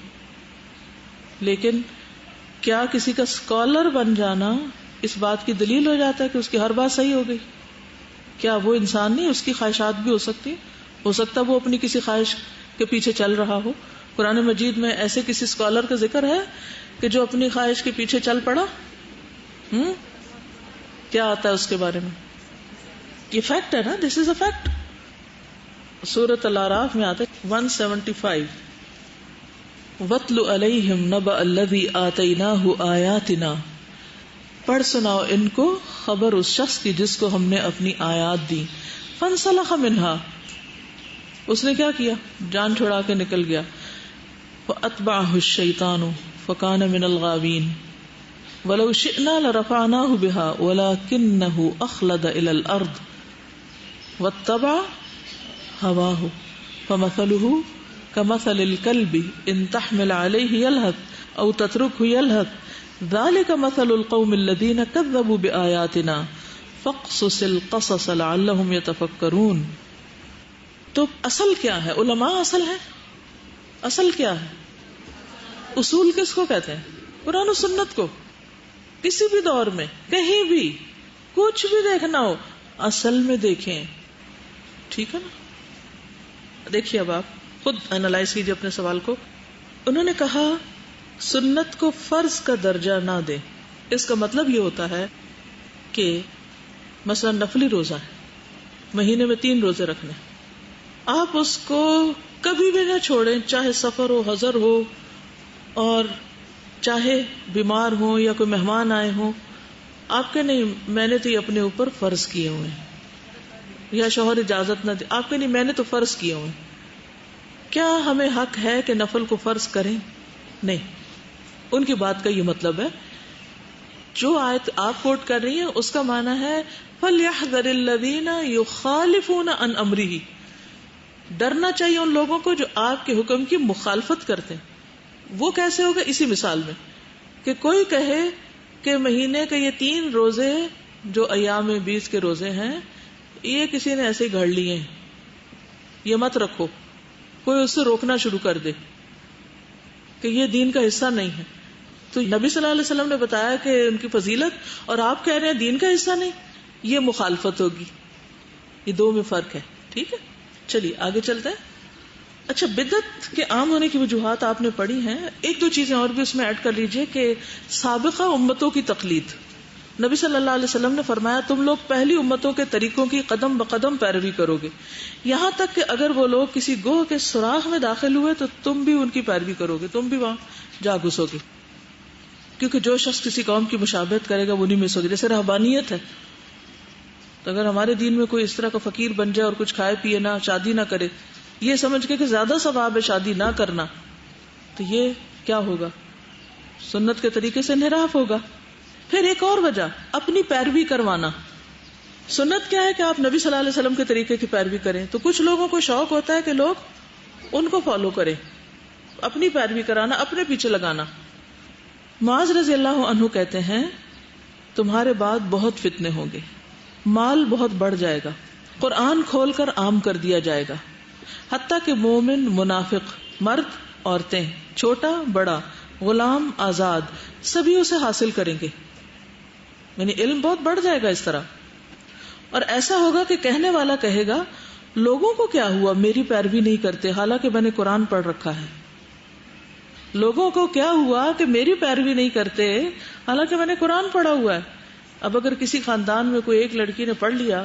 لیکن کیا کسی کا اسکالر بن جانا اس بات کی دلیل ہو جاتا ہے کہ اس کی ہر بات صحیح ہو گئی؟ کیا وہ انسان نہیں, اس کی خواہشات بھی ہو سکتا وہ اپنی کسی خواہش کے پیچھے چل رہا ہو. قرآن مجید میں ایسے کسی اسکالر کا ذکر ہے کہ جو اپنی خواہش کے پیچھے چل پڑا؟ کیا آتا ہے اس کے بارے میں؟ یہ فیکٹ ہے نا, دس از اے فیکٹ. سورۃ الاعراف میں آتا ہے 175, وَاتْلُ عَلَيْهِمْ نَبَأَ الَّذِي آتَيْنَاهُ آيَاتِنَا, پڑھ سناؤ ان کو خبر اس شخص کی جس کو ہم نے اپنی آیات دی. فَانْسَلَخَ مِنْهَا, اس نے کیا کیا؟ جان چھڑا کے نکل گیا. فَأَتْبَعَهُ الشَّيْطَانُ فَكَانَ مِنَ الْغَاوِينَ وَلَوْ شِئْنَا لَرَفَعْنَاهُ بِهَا وَلَكِنَّهُ أَخْلَدَ إِلَى الْأَرْضِ وَاتَّبَعَ هَوَاهُ فَمَثَلُهُ كَمَثَلِ الْكَلْبِ إِن تَحْمِلْ عَلَيْهِ يَلْهَثْ أَوْ تَتْرُكْهُ يَلْهَثْ ذَلِكَ مَثَلُ الْقَوْمِ الَّذِينَ كَذَّبُوا بِآيَاتِنَا فَاقْصُصِ الْقَصَصَ لَعَلَّهُمْ يَتَفَكَّرُونَ. تو اصل کیا ہے؟ علماء اصل ہے. اصل کیا ہے؟ اصول کس کو کہتے ہیں؟ قرآن و سنت کو. کسی بھی دور میں کہیں بھی کچھ بھی دیکھنا ہو اصل میں دیکھیں. ٹھیک ہے نا؟ دیکھیے اب آپ خود اینالائز کیجیے اپنے سوال کو. انہوں نے کہا سنت کو فرض کا درجہ نہ دیں. اس کا مطلب یہ ہوتا ہے کہ مثلا نفلی روزہ ہے, مہینے میں 3 روزے رکھنے, آپ اس کو کبھی بھی نہ چھوڑیں, چاہے سفر ہو, حضر ہو, اور چاہے بیمار ہو یا کوئی مہمان آئے ہوں. آپ کے نہیں, میں نے تو یہ اپنے اوپر فرض کیے ہوئے ہیں, یا شوہر اجازت نہ دے, آپ کے نہیں, میں نے تو فرض کیے ہوئے ہیں. کیا ہمیں حق ہے کہ نفل کو فرض کریں؟ نہیں. ان کی بات کا یہ مطلب ہے, جو آیت آپ کوٹ کر رہی ہیں اس کا معنی ہے فَلْيَحْذَرِ الَّذِينَ يُخَالِفُونَ عَنْ أَمْرِهِ, ڈرنا چاہیے ان لوگوں کو جو آپ کے حکم کی مخالفت کرتے ہیں. وہ کیسے ہوگا؟ اسی مثال میں کہ کوئی کہے کہ مہینے کے یہ 3 روزے جو ایام 20 کے روزے ہیں یہ کسی نے ایسے ہی گھڑ لیے ہیں, یہ مت رکھو. کوئی اس سے روکنا شروع کر دے کہ یہ دین کا حصہ نہیں ہے, تو نبی صلی اللہ علیہ وسلم نے بتایا کہ ان کی فضیلت, اور آپ کہہ رہے ہیں دین کا حصہ نہیں, یہ مخالفت ہوگی. یہ دو میں فرق ہے. ٹھیک ہے, چلیے آگے چلتے ہیں. اچھا, بدعت کے عام ہونے کی وجوہات آپ نے پڑھی ہیں. 1-2 چیزیں اور بھی اس میں ایڈ کر لیجئے کہ سابقہ امتوں کی تقلید. نبی صلی اللہ علیہ وسلم نے فرمایا تم لوگ پہلی امتوں کے طریقوں کی قدم بقدم پیروی کرو گے, یہاں تک کہ اگر وہ لوگ کسی گوہ کے سوراخ میں داخل ہوئے تو تم بھی ان کی پیروی کرو گے, تم بھی وہاں جا گھسو گے, کیونکہ جو شخص کسی قوم کی مشابہت کرے گا وہ نہیں مس ہوگی. جیسے رہبانیت ہے, تو اگر ہمارے دین میں کوئی اس طرح کا فقیر بن جائے اور کچھ کھائے پیے نہ, شادی نہ کرے, یہ سمجھ کے کہ زیادہ ثواب ہے شادی نہ کرنا, تو یہ کیا ہوگا؟ سنت کے طریقے سے انحراف ہوگا. پھر ایک اور وجہ, اپنی پیروی کروانا. سنت کیا ہے کہ آپ نبی صلی اللہ علیہ وسلم کے طریقے کی پیروی کریں, تو کچھ لوگوں کو شوق ہوتا ہے کہ لوگ ان کو فالو کریں, اپنی پیروی کرانا, اپنے پیچھے لگانا. معاذ رضی اللہ عنہ کہتے ہیں تمہارے بعد بہت فتنے ہوں گے, مال بہت بڑھ جائے گا, قرآن کھول کر عام کر دیا جائے گا، حتیٰ کہ مومن، منافق، مرد، عورتیں، چھوٹا بڑا، غلام آزاد، سبھی اسے حاصل کریں گے. یعنی علم بہت بڑھ جائے گا اس طرح. اور ایسا ہوگا کہ کہنے والا کہے گا لوگوں کو کیا ہوا میری پیروی نہیں کرتے حالانکہ میں نے قرآن پڑھ رکھا ہے. لوگوں کو کیا ہوا کہ میری پیروی نہیں کرتے حالانکہ میں نے قرآن پڑھا ہوا ہے. اب اگر کسی خاندان میں کوئی ایک لڑکی نے پڑھ لیا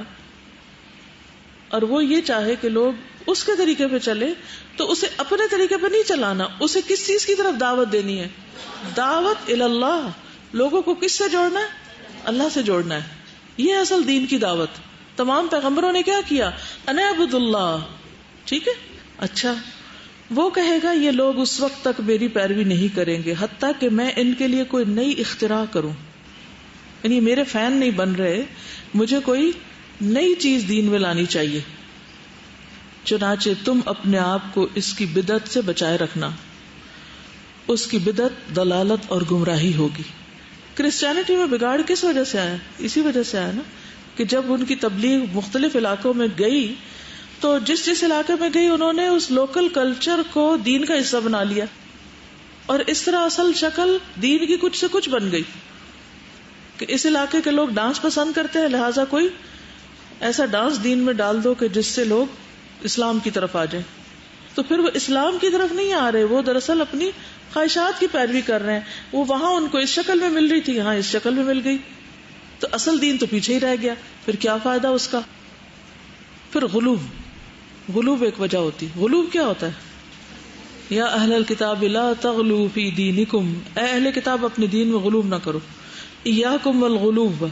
اور وہ یہ چاہے کہ لوگ اس کے طریقے پہ چلے تو اسے اپنے طریقے پہ نہیں چلانا، اسے کس چیز کی طرف دعوت دینی ہے؟ دعوت اللہ. لوگوں کو کس سے جوڑنا ہے؟ اللہ سے جوڑنا ہے. یہ اصل دین کی دعوت. تمام پیغمبروں نے کیا کیا؟ ان اعبد اللہ. ٹھیک ہے. اچھا وہ کہے گا یہ لوگ اس وقت تک میری پیروی نہیں کریں گے حتیٰ کہ میں ان کے لیے کوئی نئی اختراع کروں. یعنی میرے فین نہیں بن رہے، مجھے کوئی نئی چیز دین میں لانی چاہیے. چنانچہ تم اپنے آپ کو اس کی بدعت سے بچائے رکھنا. اس کی بدعت دلالت اور گمراہی ہوگی. کرسچینٹی میں بگاڑ کس وجہ سے آیا؟ اسی وجہ سے آیا نا کہ جب ان کی تبلیغ مختلف علاقوں میں گئی تو جس علاقے میں گئی انہوں نے اس لوکل کلچر کو دین کا حصہ بنا لیا اور اس طرح اصل شکل دین کی کچھ سے کچھ بن گئی کہ اس علاقے کے لوگ ڈانس پسند کرتے ہیں لہٰذا کوئی ایسا ڈانس دین میں ڈال دو کہ جس سے لوگ اسلام کی طرف آ جائیں. تو پھر وہ اسلام کی طرف نہیں آ رہے، وہ دراصل اپنی خواہشات کی پیروی کر رہے ہیں. وہ وہاں ان کو اس شکل میں مل رہی تھی، یہاں اس شکل میں مل گئی تو اصل دین تو پیچھے ہی رہ گیا. پھر کیا فائدہ اس کا؟ پھر غلوب ایک وجہ ہوتی. غلوب کیا ہوتا ہے؟ یا اہل الکتاب لا تغلوا فی دینکم، اے اہل کتاب اپنے دین میں غلوب نہ کرو. ایاکم والغلوب،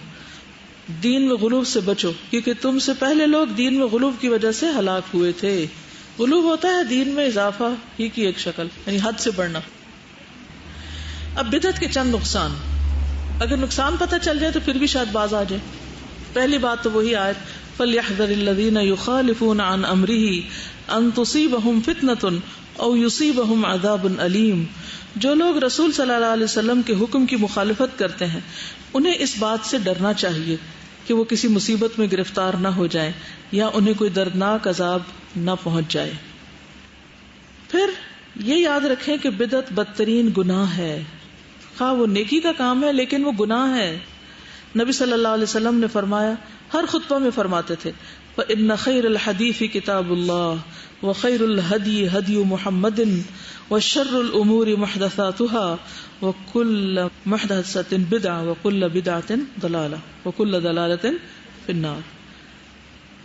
دین میں غلوب سے بچو کیونکہ تم سے پہلے لوگ دین میں غلوب کی وجہ سے ہلاک ہوئے تھے. غلوب ہوتا ہے دین میں اضافہ ہی کی ایک شکل، یعنی حد سے بڑھنا. اب بدعت کے چند نقصان، اگر نقصان پتہ چل جائے تو پھر بھی شاید باز آ جائے. پہلی بات تو وہی آیت فَلْيَحْذَرِ الَّذِينَ يُخَالِفُونَ عَنْ أَمْرِهِ أَن تُصِيبَهُمْ فِتْنَةٌ أَوْ يُصِيبَهُمْ عَذَابٌ أَلِيمٌ. جو لوگ رسول صلی اللہ علیہ وسلم کے حکم کی مخالفت کرتے ہیں انہیں اس بات سے ڈرنا چاہیے کہ وہ کسی مصیبت میں گرفتار نہ ہو جائیں یا انہیں کوئی دردناک عذاب نہ پہنچ جائے. پھر یہ یاد رکھیں کہ بدعت بدترین گناہ ہے. خواہ وہ نیکی کا کام ہے لیکن وہ گناہ ہے. نبی صلی اللہ علیہ وسلم نے فرمایا، ہر خطبہ میں فرماتے تھے وَإِنَّ خَيْرَ الْحَدِيثِ كِتَابُ اللَّهِ وَخَيْرُ الْهَدْيِ هَدْيُ مُحَمَّدٍ وَشَرُّ الْأُمُورِ مُحْدَثَاتُهَا وَكُلُّ مُحْدَثَةٍ بِدْعَةٌ وَكُلُّ بِدْعَةٍ ضَلَالَةٌ وَكُلُّ ضَلَالَةٍ فِي النَّارِ.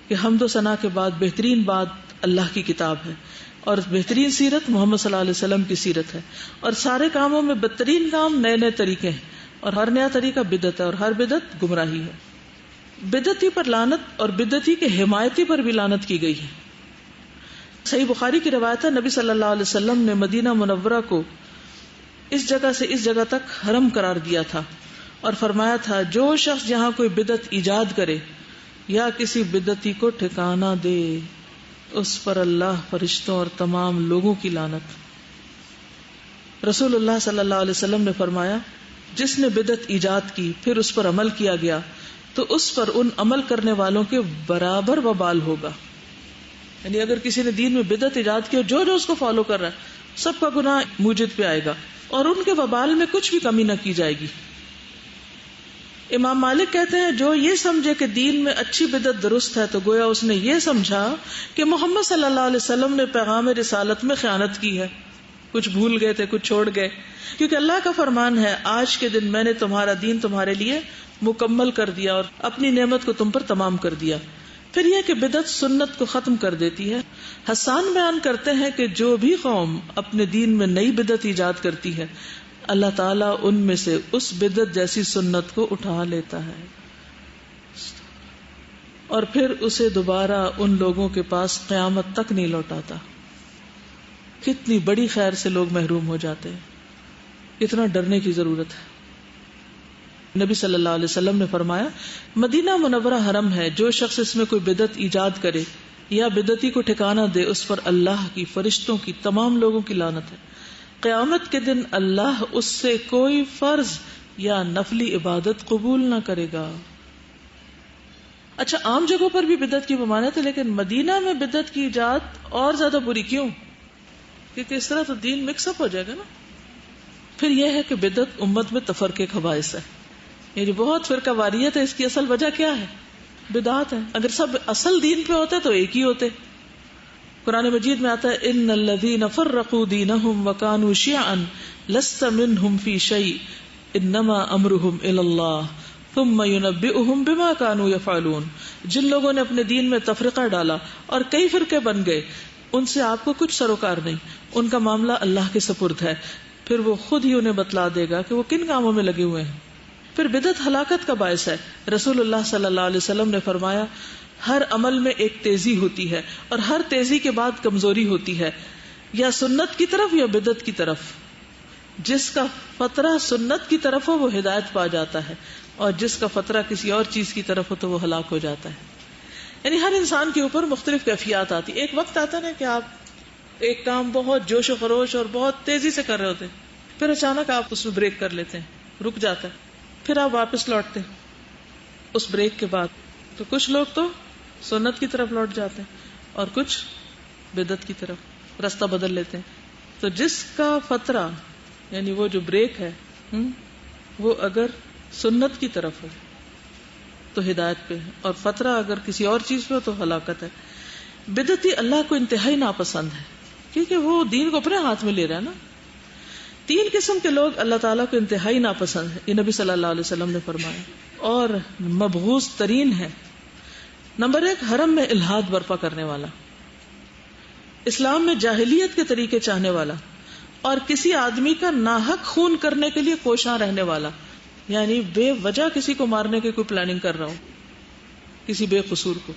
کہ حمد و ثنا کے بعد بہترین بات اللہ کی کتاب ہے اور بہترین سیرت محمد صلی اللہ علیہ وسلم کی سیرت ہے، اور سارے کاموں میں بدترین کام نئے نئے طریقے ہیں اور ہر نیا طریقہ بدعت ہے اور ہر بدعت گمراہی ہے. بدعتی پر لعنت اور بدعتی کے حمایتی پر بھی لعنت کی گئی ہے. صحیح بخاری کی روایت ہے نبی صلی اللہ علیہ وسلم نے مدینہ منورہ کو اس جگہ سے اس جگہ تک حرم قرار دیا تھا اور فرمایا تھا جو شخص یہاں کوئی بدعت ایجاد کرے یا کسی بدعتی کو ٹھکانہ دے اس پر اللہ، فرشتوں اور تمام لوگوں کی لعنت. رسول اللہ صلی اللہ علیہ وسلم نے فرمایا جس نے بدعت ایجاد کی پھر اس پر عمل کیا گیا تو اس پر ان عمل کرنے والوں کے برابر وبال ہوگا. یعنی اگر کسی نے دین میں بدعت ایجاد کی اور جو اس کو فالو کر رہا ہے سب کا گناہ موجد پہ آئے گا اور ان کے وبال میں کچھ بھی کمی نہ کی جائے گی. امام مالک کہتے ہیں جو یہ سمجھے کہ دین میں اچھی بدعت درست ہے تو گویا اس نے یہ سمجھا کہ محمد صلی اللہ علیہ وسلم نے پیغام رسالت میں خیانت کی ہے. کچھ بھول گئے تھے، کچھ چھوڑ گئے، کیونکہ اللہ کا فرمان ہے آج کے دن میں نے تمہارا دین تمہارے لیے مکمل کر دیا اور اپنی نعمت کو تم پر تمام کر دیا. پھر یہ کہ بدعت سنت کو ختم کر دیتی ہے. حسان بیان کرتے ہیں کہ جو بھی قوم اپنے دین میں نئی بدعت ایجاد کرتی ہے اللہ تعالیٰ ان میں سے اس بدعت جیسی سنت کو اٹھا لیتا ہے اور پھر اسے دوبارہ ان لوگوں کے پاس قیامت تک نہیں لوٹاتا. کتنی بڑی خیر سے لوگ محروم ہو جاتے ہیں. اتنا ڈرنے کی ضرورت ہے. نبی صلی اللہ علیہ وسلم نے فرمایا مدینہ منورہ حرم ہے، جو شخص اس میں کوئی بدعت ایجاد کرے یا بدعتی کو ٹھکانہ دے اس پر اللہ کی، فرشتوں کی، تمام لوگوں کی لعنت ہے. قیامت کے دن اللہ اس سے کوئی فرض یا نفلی عبادت قبول نہ کرے گا. اچھا عام جگہوں پر بھی بدعت کی ممانعت ہے، لیکن مدینہ میں بدعت کی ایجاد اور زیادہ بری کیوں؟ کیونکہ اس طرح تو دین مکس اپ ہو جائے گا نا. پھر یہ ہے کہ بدعت امت میں تفرقے کا باعث ہے، یعنی بہت فرقہ واریت ہے. اس کی اصل وجہ کیا ہے؟ بدعت ہے. اگر سب اصل دین پہ ہوتے تو ایک ہی ہوتے. قرآن مجید میں آتا ہے ان الذین فرقوا دینہم وکانوا شیعا لست منہم فی شیء انما امرہم الی اللہ ثم ینبئہم بما کانوا یفعلون. جن لوگوں نے اپنے دین میں تفرقہ ڈالا اور کئی فرقے بن گئے، ان سے آپ کو کچھ سروکار نہیں، ان کا معاملہ اللہ کے سپرد ہے، پھر وہ خود ہی انہیں بتلا دے گا کہ وہ کن کاموں میں لگے ہوئے ہیں. پھر بدعت ہلاکت کا باعث ہے. رسول اللہ صلی اللہ علیہ وسلم نے فرمایا ہر عمل میں ایک تیزی ہوتی ہے اور ہر تیزی کے بعد کمزوری ہوتی ہے، یا سنت کی طرف یا بدعت کی طرف. جس کا فطرہ سنت کی طرف ہو وہ ہدایت پا جاتا ہے، اور جس کا فطرہ کسی اور چیز کی طرف ہو تو وہ ہلاک ہو جاتا ہے. یعنی ہر انسان کے اوپر مختلف کیفیات آتی. ایک وقت آتا ہے نا کہ آپ ایک کام بہت جوش و خروش اور بہت تیزی سے کر رہے ہوتے ہیں، پھر اچانک آپ اس میں بریک کر لیتے ہیں، رک جاتا ہے، پھر آپ واپس لوٹتے ہیں اس بریک کے بعد. تو کچھ لوگ تو سنت کی طرف لوٹ جاتے ہیں اور کچھ بدعت کی طرف راستہ بدل لیتے ہیں. تو جس کا فطرہ یعنی وہ جو بریک ہے وہ اگر سنت کی طرف ہو تو ہدایت پہ ہے، اور فطرہ اگر کسی اور چیز پہ ہو تو ہلاکت ہے. بدعتی اللہ کو انتہائی ناپسند ہے کیونکہ وہ دین کو اپنے ہاتھ میں لے رہا ہے نا. 3 قسم کے لوگ اللہ تعالیٰ کو انتہائی ناپسند ہے، یہ نبی صلی اللہ علیہ وسلم نے فرمایا، اور مبغوض ترین ہے. نمبر 1، حرم میں الحاد برپا کرنے والا، اسلام میں جاہلیت کے طریقے چاہنے والا، اور کسی آدمی کا ناحق خون کرنے کے لیے کوشاں رہنے والا. یعنی بے وجہ کسی کو مارنے کی کوئی پلاننگ کر رہا ہو، کسی بے قصور کو.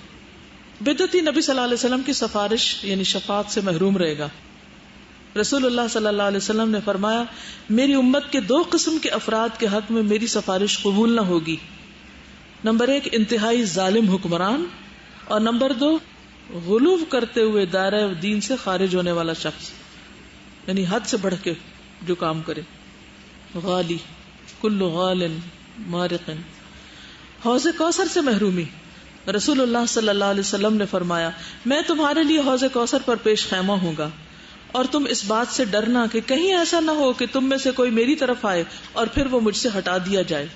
بدعتی نبی صلی اللہ علیہ وسلم کی سفارش یعنی شفاعت سے محروم رہے گا. رسول اللہ صلی اللہ علیہ وسلم نے فرمایا میری امت کے 2 قسم کے افراد کے حق میں میری سفارش قبول نہ ہوگی. نمبر 1، انتہائی ظالم حکمران، اور نمبر 2، غلو کرتے ہوئے دائرہ دین سے خارج ہونے والا شخص، یعنی حد سے بڑھ کے جو کام کرے. غالی کل غال مارق. حوض کوثر سے محرومی، رسول اللہ صلی اللہ علیہ وسلم نے فرمایا میں تمہارے لیے حوض کوثر پر پیش خیمہ ہوں گا، اور تم اس بات سے ڈرنا کہ کہیں ایسا نہ ہو کہ تم میں سے کوئی میری طرف آئے اور پھر وہ مجھ سے ہٹا دیا جائے،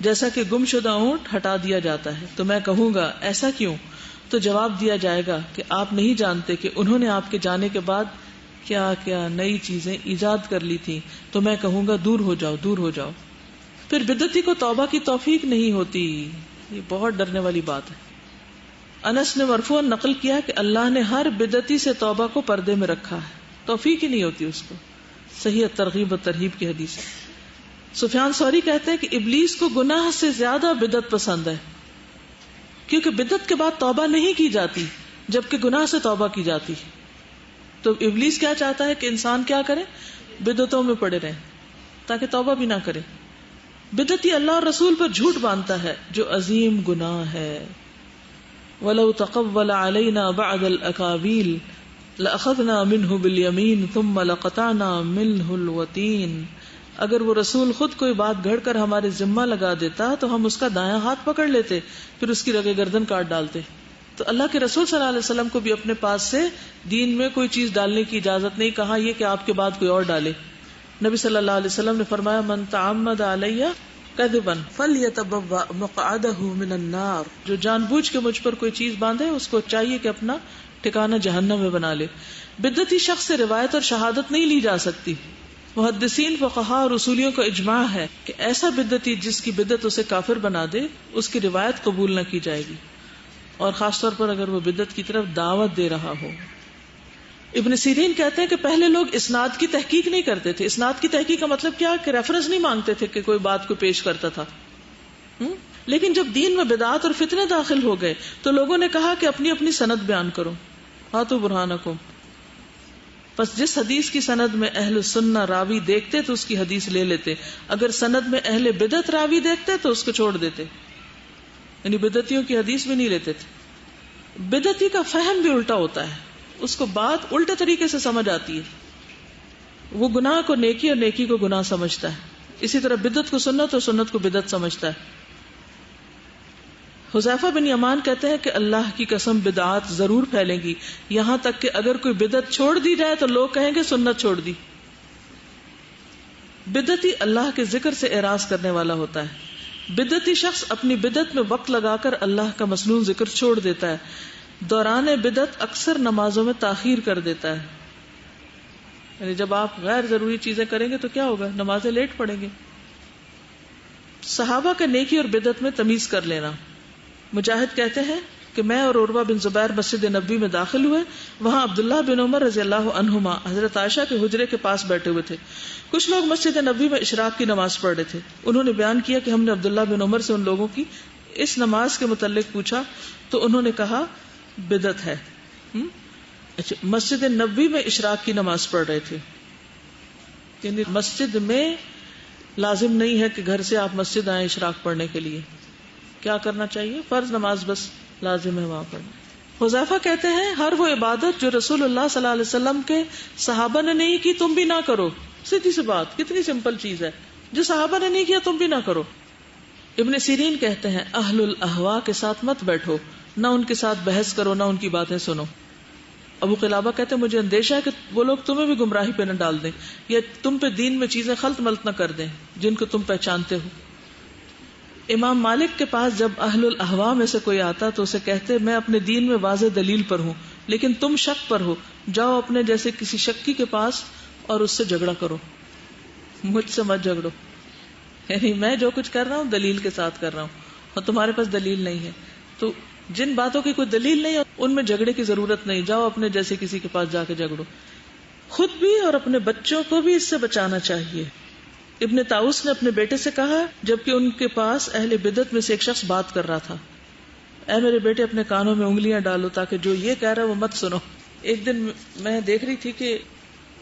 جیسا کہ گم شدہ اونٹ ہٹا دیا جاتا ہے. تو میں کہوں گا ایسا کیوں؟ تو جواب دیا جائے گا کہ آپ نہیں جانتے کہ انہوں نے آپ کے جانے کے بعد کیا کیا نئی چیزیں ایجاد کر لی تھی. تو میں کہوں گا دور ہو جاؤ، دور ہو جاؤ. پھر بدعتی کو توبہ کی توفیق نہیں ہوتی، یہ بہت ڈرنے والی بات ہے. انس نے مرفوعاً نقل کیا کہ اللہ نے ہر بدعتی سے توبہ کو پردے میں رکھا ہے، توفیق ہی نہیں ہوتی اس کو. صحیح ترغیب و ترہیب کی حدیث ہے. سفیان ثوری کہتے ہیں کہ ابلیس کو گناہ سے زیادہ بدعت پسند ہے، کیونکہ بدعت کے بعد توبہ نہیں کی جاتی جبکہ گناہ سے توبہ کی جاتی. تو ابلیس کیا چاہتا ہے کہ انسان کیا کرے؟ بدعتوں میں پڑے رہے تاکہ توبہ بھی نہ کرے. بدعتی اللہ اور رسول پر جھوٹ باندھتا ہے جو عظیم گناہ ہے. وَلَوْ تَقَوَّلَ عَلَيْنَا بَعْضَ الْأَقَاوِيلِ لَأَخَذْنَا مِنْهُ بِالْيَمِينِ ثُمَّ لَقَطَعْنَا مِنْهُ الْوَتِينَ. اگر وہ رسول خود کوئی بات گھڑ کر ہمارے ذمہ لگا دیتا تو ہم اس کا دایاں ہاتھ پکڑ لیتے، پھر اس کی رگے گردن کاٹ ڈالتے. تو اللہ کے رسول صلی اللہ علیہ وسلم کو بھی اپنے پاس سے دین میں کوئی چیز ڈالنے کی اجازت نہیں، کہا یہ کہ آپ کے بعد کوئی اور ڈالے. نبی صلی اللہ علیہ وسلم نے فرمایا من تعمد علیہ کذبا فلیتبوأ مقعدہ من النار. جو جان بوجھ کے مجھ پر کوئی چیز باندھے اس کو چاہیے کہ اپنا ٹھکانہ جہنم میں بنا لے. بدعتی شخص سے روایت اور شہادت نہیں لی جا سکتی. محدثین فقہاء اور اصولیوں کا اجماع ہے کہ ایسا بدعتی جس کی بدعت اسے کافر بنا دے اس کی روایت قبول نہ کی جائے گی، اور خاص طور پر اگر وہ بدعت کی طرف دعوت دے رہا ہو. ابن سیرین کہتے ہیں کہ پہلے لوگ اسناد کی تحقیق نہیں کرتے تھے. اسناد کی تحقیق کا مطلب کیا کہ ریفرنس نہیں مانگتے تھے کہ کوئی بات کو پیش کرتا تھا. لیکن جب دین میں بدعات اور فتنے داخل ہو گئے تو لوگوں نے کہا کہ اپنی اپنی سند بیان کرو، ہاتھوں برہانکم. بس جس حدیث کی سند میں اہل سنہ راوی دیکھتے تو اس کی حدیث لے لیتے، اگر سند میں اہل بدعت راوی دیکھتے تو اس کو چھوڑ دیتے، یعنی بدعتیوں کی حدیث بھی نہیں لیتے تھے. بدعتی کا فہم بھی الٹا ہوتا ہے، اس کو بات الٹے طریقے سے سمجھ آتی ہے. وہ گناہ کو نیکی اور نیکی کو گناہ سمجھتا ہے. اسی طرح بدعت کو سنت اور سنت کو بدعت سمجھتا ہے. حذیفہ بن یمان کہتے ہیں کہ اللہ کی قسم بدعات ضرور پھیلیں گی، یہاں تک کہ اگر کوئی بدعت چھوڑ دی جائے تو لوگ کہیں گے سنت چھوڑ دی. بدعتی اللہ کے ذکر سے اعراض کرنے والا ہوتا ہے. بدعتی شخص اپنی بدعت میں وقت لگا کر اللہ کا مسنون ذکر چھوڑ دیتا ہے. دوران بدعت اکثر نمازوں میں تاخیر کر دیتا ہے. یعنی جب آپ غیر ضروری چیزیں کریں گے تو کیا ہوگا؟ نمازیں لیٹ پڑیں گے. صحابہ کا نیکی اور بدعت میں تمیز کر لینا. مجاہد کہتے ہیں کہ میں اور عروہ بن زبیر مسجد نبوی میں داخل ہوئے. وہاں عبداللہ بن عمر رضی اللہ عنہما حضرت عائشہ کے حجرے کے پاس بیٹھے ہوئے تھے. کچھ لوگ مسجد نبوی میں اشراق کی نماز پڑھ رہے تھے. انہوں نے بیان کیا کہ ہم نے عبداللہ بن عمر سے ان لوگوں کی اس نماز کے متعلق پوچھا تو انہوں نے کہا بدعت ہے. اچھا، مسجد نبوی میں اشراق کی نماز پڑھ رہے تھے، یعنی مسجد میں لازم نہیں ہے کہ گھر سے آپ مسجد آئیں اشراق پڑھنے کے لیے. کیا کرنا چاہیے؟ فرض نماز بس لازم ہے وہاں پڑھنا. حذیفہ کہتے ہیں ہر وہ عبادت جو رسول اللہ صلی اللہ علیہ وسلم کے صحابہ نے نہیں کی تم بھی نہ کرو. سیدھی سی بات، کتنی سمپل چیز ہے. جو صحابہ نے نہیں کیا تم بھی نہ کرو. ابن سیرین کہتے ہیں اہل الاہواء کے ساتھ مت بیٹھو، نہ ان کے ساتھ بحث کرو، نہ ان کی باتیں سنو. ابو قلابہ کہتے ہیں مجھے اندیشہ ہے کہ وہ لوگ تمہیں بھی گمراہی پہ نہ ڈال دیں یا تم پہ دین میں چیزیں خلط ملط نہ کر دیں جن کو تم پہچانتے ہو. امام مالک کے پاس جب اہل الاہواء میں سے کوئی آتا تو اسے کہتے میں اپنے دین میں واضح دلیل پر ہوں لیکن تم شک پر ہو، جاؤ اپنے جیسے کسی شکی کے پاس اور اس سے جھگڑا کرو، مجھ سے مت جھگڑو. یعنی میں جو کچھ کر رہا ہوں دلیل کے ساتھ کر رہا ہوں اور تمہارے پاس دلیل نہیں ہے، تو جن باتوں کی کوئی دلیل نہیں ہے ان میں جھگڑے کی ضرورت نہیں. جاؤ اپنے جیسے کسی کے پاس جا کے جھگڑو. خود بھی اور اپنے بچوں کو بھی اس سے بچانا چاہیے. ابن طاؤس نے اپنے بیٹے سے کہا جبکہ ان کے پاس اہل بدعت میں سے ایک شخص بات کر رہا تھا، اے میرے بیٹے اپنے کانوں میں انگلیاں ڈالو تاکہ جو یہ کہہ رہا ہے وہ مت سنو. ایک دن میں دیکھ رہی تھی کہ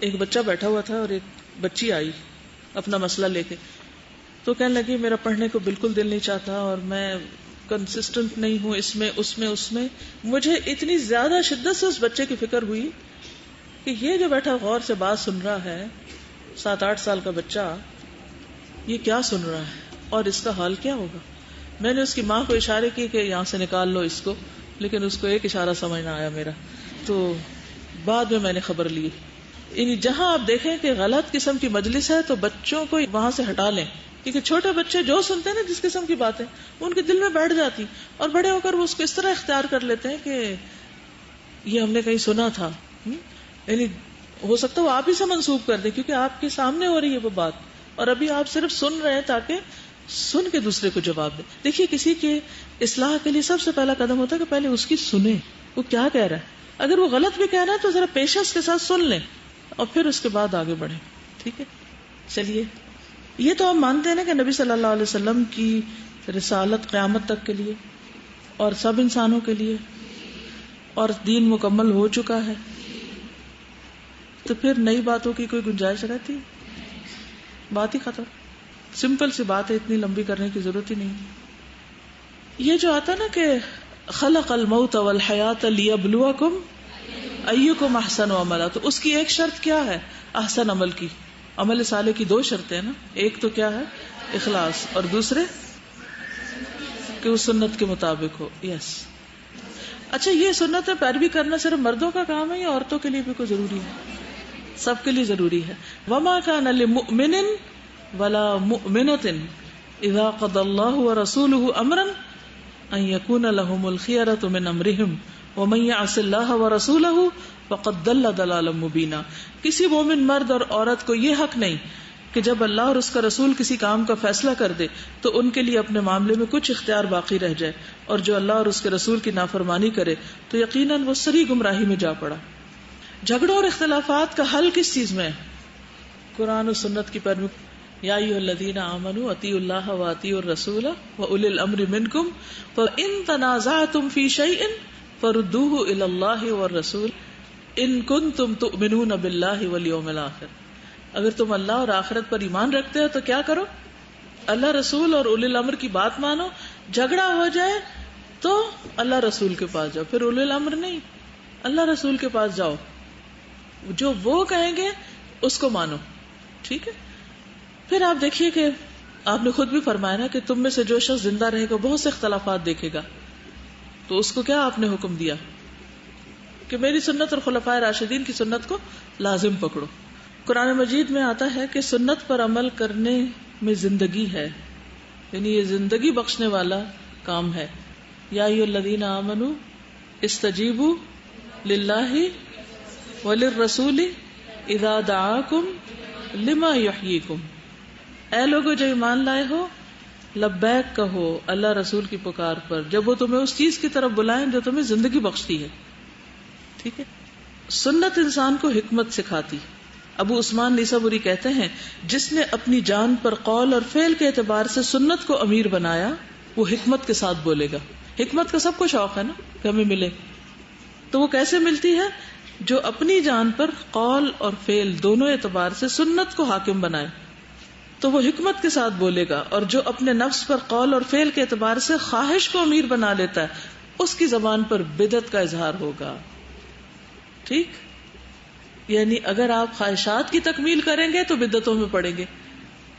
ایک بچہ بیٹھا ہوا تھا اور ایک بچی آئی اپنا مسئلہ لے کے، تو کہنے لگی میرا پڑھنے کو بالکل دل نہیں چاہتا اور میں کنسسٹنٹ نہیں ہوں اس میں. مجھے اتنی زیادہ شدت سے اس بچے کی فکر ہوئی کہ یہ جو بیٹھا غور سے بات سن رہا ہے 7-8 سال کا بچہ، یہ کیا سن رہا ہے اور اس کا حال کیا ہوگا. میں نے اس کی ماں کو اشارے کی کہ یہاں سے نکال لو اس کو، لیکن اس کو ایک اشارہ سمجھ نہ آیا میرا. تو بعد میں نے خبر لی. یعنی جہاں آپ دیکھیں کہ غلط قسم کی مجلس ہے تو بچوں کو وہاں سے ہٹا لیں، کیونکہ چھوٹے بچے جو سنتے ہیں نا جس قسم کی باتیں وہ ان کے دل میں بیٹھ جاتی اور بڑے ہو کر وہ اس کو اس طرح اختیار کر لیتے ہیں کہ یہ ہم نے کہیں سنا تھا. یعنی ہو سکتا ہے وہ آپ ہی سے منسوب کر دیں کیونکہ آپ کے سامنے ہو رہی ہے وہ بات اور ابھی آپ صرف سن رہے ہیں تاکہ سن کے دوسرے کو جواب دیں. دیکھیے کسی کے اصلاح کے لیے سب سے پہلا قدم ہوتا ہے کہ پہلے اس کی سنیں وہ کیا کہہ رہا ہے. اگر وہ غلط بھی کہہ رہا ہے تو ذرا پیشنس کے ساتھ سن لیں اور پھر اس کے بعد آگے بڑھیں. ٹھیک ہے، چلیے. یہ تو ہم مانتے ہیں نا کہ نبی صلی اللہ علیہ وسلم کی رسالت قیامت تک کے لیے اور سب انسانوں کے لیے اور دین مکمل ہو چکا ہے، تو پھر نئی باتوں کی کوئی گنجائش رہتی؟ بات ہی ختم. سمپل سی بات ہے، اتنی لمبی کرنے کی ضرورت ہی نہیں. یہ جو آتا نا کہ خلق الموت والحیات لیبلوکم ایکم احسن عملا، تو اس کی ایک شرط کیا ہے؟ احسن عمل کی. عمل صالح کی 2 شرطیں ہیں نا، ایک تو کیا ہے؟ اخلاص، اور دوسرے کہ وہ سنت کے مطابق ہو. یس. اچھا، یہ سنت میں پیروی کرنا صرف مردوں کا کام ہے یا عورتوں کے لیے بھی کوئی ضروری ہے؟ سب کے لیے ضروری ہے. وما كان لمؤمن ولا مؤمنة اذا قضى الله ورسوله امرا ان يكون لهم الخيرة من امرهم ومن يعص الله ورسوله فقد ضل ضلالا مبینا. کسی مومن مرد اور عورت کو یہ حق نہیں کہ جب اللہ اور اس کا رسول کسی کام کا فیصلہ کر دے تو ان کے لیے اپنے معاملے میں کچھ اختیار باقی رہ جائے، اور جو اللہ اور اس کے رسول کی نافرمانی کرے تو یقیناً وہ سری گمراہی میں جا پڑا. جھگڑوں اور اختلافات کا حل کس چیز میں ہے؟ قرآن و سنت کی پیروی. یا ایھا الذین آمنوا اطیعوا اللہ واطیعوا الرسول واولی الامر منکم فان تنازعتم فی شیء فردوه الی اللہ والرسول ان کنتم تؤمنون باللہ والیوم الآخر. اگر تم اللہ اور آخرت پر ایمان رکھتے ہو تو کیا کرو؟ اللہ رسول اور اولی الامر کی بات مانو. جھگڑا ہو جائے تو اللہ رسول کے پاس جاؤ، پھر اولی الامر نہیں، اللہ رسول کے پاس جاؤ، جو وہ کہیں گے اس کو مانو. ٹھیک ہے. پھر آپ دیکھیے کہ آپ نے خود بھی فرمایا نا کہ تم میں سے جو شخص زندہ رہے گا بہت سے اختلافات دیکھے گا. تو اس کو کیا آپ نے حکم دیا کہ میری سنت اور خلفائے راشدین کی سنت کو لازم پکڑو. قرآن مجید میں آتا ہے کہ سنت پر عمل کرنے میں زندگی ہے، یعنی یہ زندگی بخشنے والا کام ہے. یا ایھا الذین آمنوا استجیبوا للہ وللرسول اذا دعاکم لما یحییکم. اے لوگو جو ایمان لائے ہو، لبیک کہو اللہ رسول کی پکار پر جب وہ تمہیں اس چیز کی طرف بلائیں جو تمہیں زندگی بخشتی ہے. ٹھیک ہے. سنت انسان کو حکمت سکھاتی. ابو عثمان نیسابوری کہتے ہیں جس نے اپنی جان پر قول اور فعل کے اعتبار سے سنت کو امیر بنایا وہ حکمت کے ساتھ بولے گا. حکمت کا سب کو شوق ہے نا کہ ہمیں ملے، تو وہ کیسے ملتی ہے؟ جو اپنی جان پر قول اور فعل دونوں اعتبار سے سنت کو حاکم بنائے تو وہ حکمت کے ساتھ بولے گا، اور جو اپنے نفس پر قول اور فعل کے اعتبار سے خواہش کو امیر بنا لیتا ہے اس کی زبان پر بدعت کا اظہار ہوگا. ٹھیک، یعنی اگر آپ خواہشات کی تکمیل کریں گے تو بدعتوں میں پڑیں گے،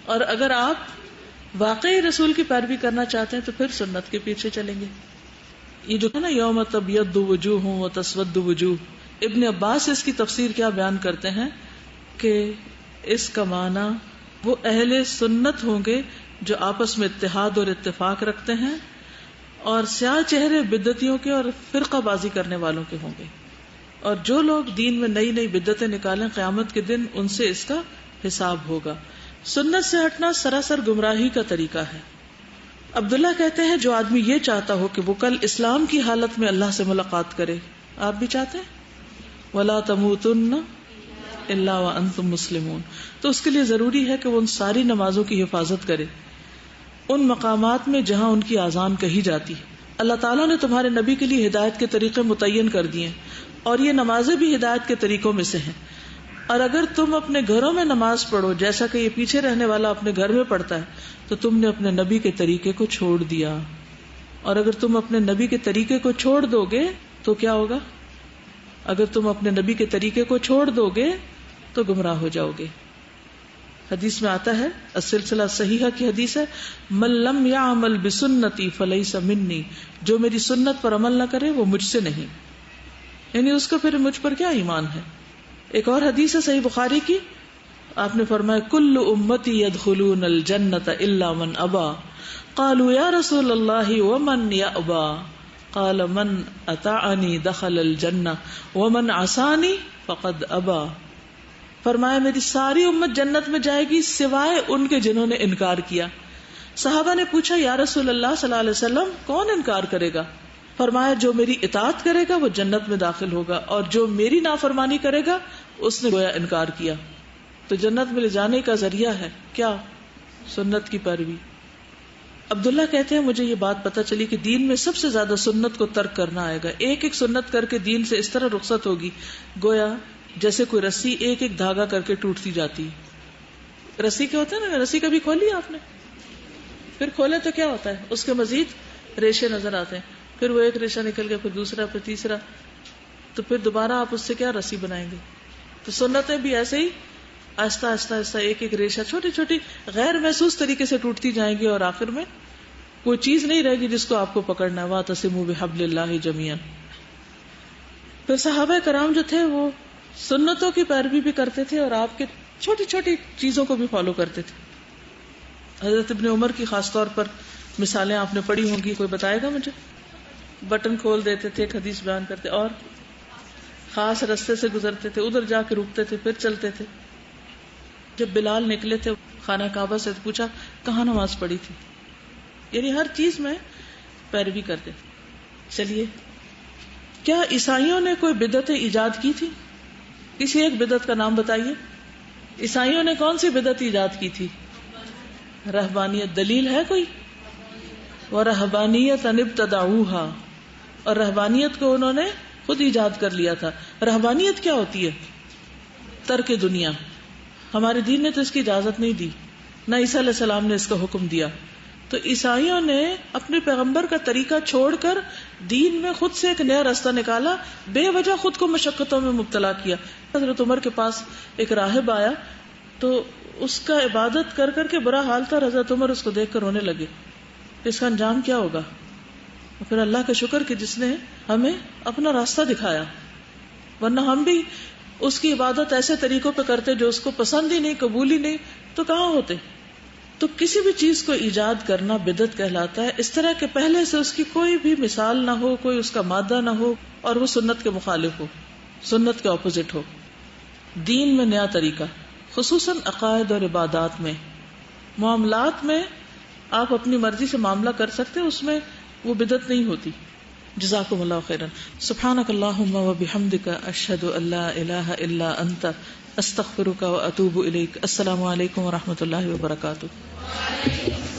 اور اگر آپ واقعی رسول کی پیروی کرنا چاہتے ہیں تو پھر سنت کے پیچھے چلیں گے. یہ جو ہے نا یوم تبیض وجوہ وتسود وجوہ، ابن عباس اس کی تفسیر کیا بیان کرتے ہیں کہ اس کا معنی وہ اہل سنت ہوں گے جو آپس میں اتحاد اور اتفاق رکھتے ہیں، اور سیاہ چہرے بدعتیوں کے اور فرقہ بازی کرنے والوں کے ہوں گے. اور جو لوگ دین میں نئی نئی بدعتیں نکالیں قیامت کے دن ان سے اس کا حساب ہوگا. سنت سے ہٹنا سراسر گمراہی کا طریقہ ہے. عبداللہ کہتے ہیں جو آدمی یہ چاہتا ہو کہ وہ کل اسلام کی حالت میں اللہ سے ملاقات کرے، آپ بھی چاہتے ہیں وَلَا تَمُوتُنَّ إِلَّا وَأَنْتُمْ مُسْلِمُونَ، تو اس کے لیے ضروری ہے کہ وہ ان ساری نمازوں کی حفاظت کرے ان مقامات میں جہاں ان کی اذان کہی جاتی ہے. اللہ تعالیٰ نے تمہارے نبی کے لیے ہدایت کے طریقے متعین کر دیے ہیں اور یہ نمازیں بھی ہدایت کے طریقوں میں سے ہیں. اور اگر تم اپنے گھروں میں نماز پڑھو جیسا کہ یہ پیچھے رہنے والا اپنے گھر میں پڑھتا ہے تو تم نے اپنے نبی کے طریقے کو چھوڑ دیا. اور اگر تم اپنے نبی کے طریقے کو چھوڑ دو گے تو کیا ہوگا؟ اگر تم اپنے نبی کے طریقے کو چھوڑ دو گے تو گمراہ ہو جاؤ گے. حدیث میں آتا ہے، السلسلہ صحیحہ کی حدیث ہے، من لم یعمل بسنتی فلیس منی، جو میری سنت پر عمل نہ کرے وہ مجھ سے نہیں، یعنی اس کو پھر مجھ پر کیا ایمان ہے. ایک اور حدیث ہے صحیح بخاری کی، آپ نے فرمایا کل امتی يدخلون الجنۃ الا من ابا، قالوا یا رسول اللہ ومن یابا، قال من اطاعنی دخل الجنہ ومن عصانی فقد ابا. فرمایا میری ساری امت جنت میں جائے گی سوائے ان کے جنہوں نے انکار کیا. صحابہ نے پوچھا یا رسول اللہ صلی اللہ علیہ وسلم کون انکار کرے گا؟ فرمایا جو میری اطاعت کرے گا وہ جنت میں داخل ہوگا، اور جو میری نافرمانی کرے گا اس نے گویا انکار کیا. تو جنت میں لے جانے کا ذریعہ ہے کیا؟ سنت کی پیروی. عبداللہ کہتے ہیں مجھے یہ بات پتہ چلی کہ دین میں سب سے زیادہ سنت کو ترک کرنا آئے گا. ایک ایک سنت کر کے دین سے اس طرح رخصت ہوگی گویا جیسے کوئی رسی ایک ایک دھاگا کر کے ٹوٹتی جاتی. رسی کیا ہوتا ہے نا، رسی کبھی کھولی آپ نے؟ پھر کھولے تو کیا ہوتا ہے، اس کے مزید ریشے نظر آتے ہیں، پھر وہ ایک ریشہ نکل گیا، پھر دوسرا، پھر تیسرا، تو پھر دوبارہ آپ اس سے کیا رسی بنائیں گے. تو سنتیں بھی ایسے ہی آہستہ آہستہ آہستہ ایک ایک ریشہ چھوٹی چھوٹی غیر محسوس طریقے سے ٹوٹتی جائیں گی، اور آخر میں کوئی چیز نہیں رہے گی جس کو آپ کو پکڑنا ہے. وَاعْتَصِمُوا بِحَبْلِ اللَّهِ جَمِيعًا. پھر صحابہ کرام جو تھے وہ سنتوں کی پیروی بھی کرتے تھے اور آپ کے چھوٹی چھوٹی چیزوں کو بھی فالو کرتے تھے. حضرت ابن عمر کی خاص طور پر مثالیں آپ نے پڑھی ہوں گی، کوئی بتائے گا مجھے؟ بٹن کھول دیتے تھے، ایک حدیث بیان کرتے، اور خاص رستے سے گزرتے تھے، ادھر جا کے رکتے تھے، پھر چلتے تھے. جب بلال نکلے تھے خانہ کعبہ سے پوچھا کہاں نماز پڑھی تھی، یعنی ہر چیز میں پیروی کرتے. چلیے، کیا عیسائیوں نے کوئی بدعت ایجاد کی تھی؟ کسی ایک بدعت کا نام بتائیے. عیسائیوں نے کون سی بدعت ایجاد کی تھی؟ رہبانیت. دلیل ہے کوئی؟ وَرَهْبَانِيَّةً ابْتَدَعُوهَا، اور رہبانیت کو انہوں نے خود ایجاد کر لیا تھا. رہبانیت کیا ہوتی ہے؟ ترک دنیا. ہمارے دین نے تو اس کی اجازت نہیں دی، نہ عیسیٰ علیہ السلام نے اس کا حکم دیا. تو عیسائیوں نے اپنے پیغمبر کا طریقہ چھوڑ کر دین میں خود سے ایک نیا راستہ نکالا، بے وجہ خود کو مشقتوں میں مبتلا کیا. حضرت عمر کے پاس ایک راہب آیا تو اس کا عبادت کر کر کے برا حال تھا، حضرت عمر اس کو دیکھ کر رونے لگے. اس کا انجام کیا ہوگا؟ پھر اللہ کا شکر کہ جس نے ہمیں اپنا راستہ دکھایا، ورنہ ہم بھی اس کی عبادت ایسے طریقوں پہ کرتے جو اس کو پسند ہی نہیں، قبول ہی نہیں، تو کہاں ہوتے. تو کسی بھی چیز کو ایجاد کرنا بدعت کہلاتا ہے، اس طرح کہ پہلے سے اس کی کوئی بھی مثال نہ ہو، کوئی اس کا مادہ نہ ہو، اور وہ سنت کے مخالف ہو، سنت کے اپوزٹ ہو. دین میں نیا طریقہ، خصوصاً عقائد اور عبادات میں. معاملات میں آپ اپنی مرضی سے معاملہ کر سکتے، اس میں وہ بدعت نہیں ہوتی. جزاکم اللہ خیرا. سبحانک اللہم و بحمدک، اشہد ان لا الہ الا انت، استغفرک و اتوب الیک. السلام علیکم و رحمۃ اللہ وبرکاتہ.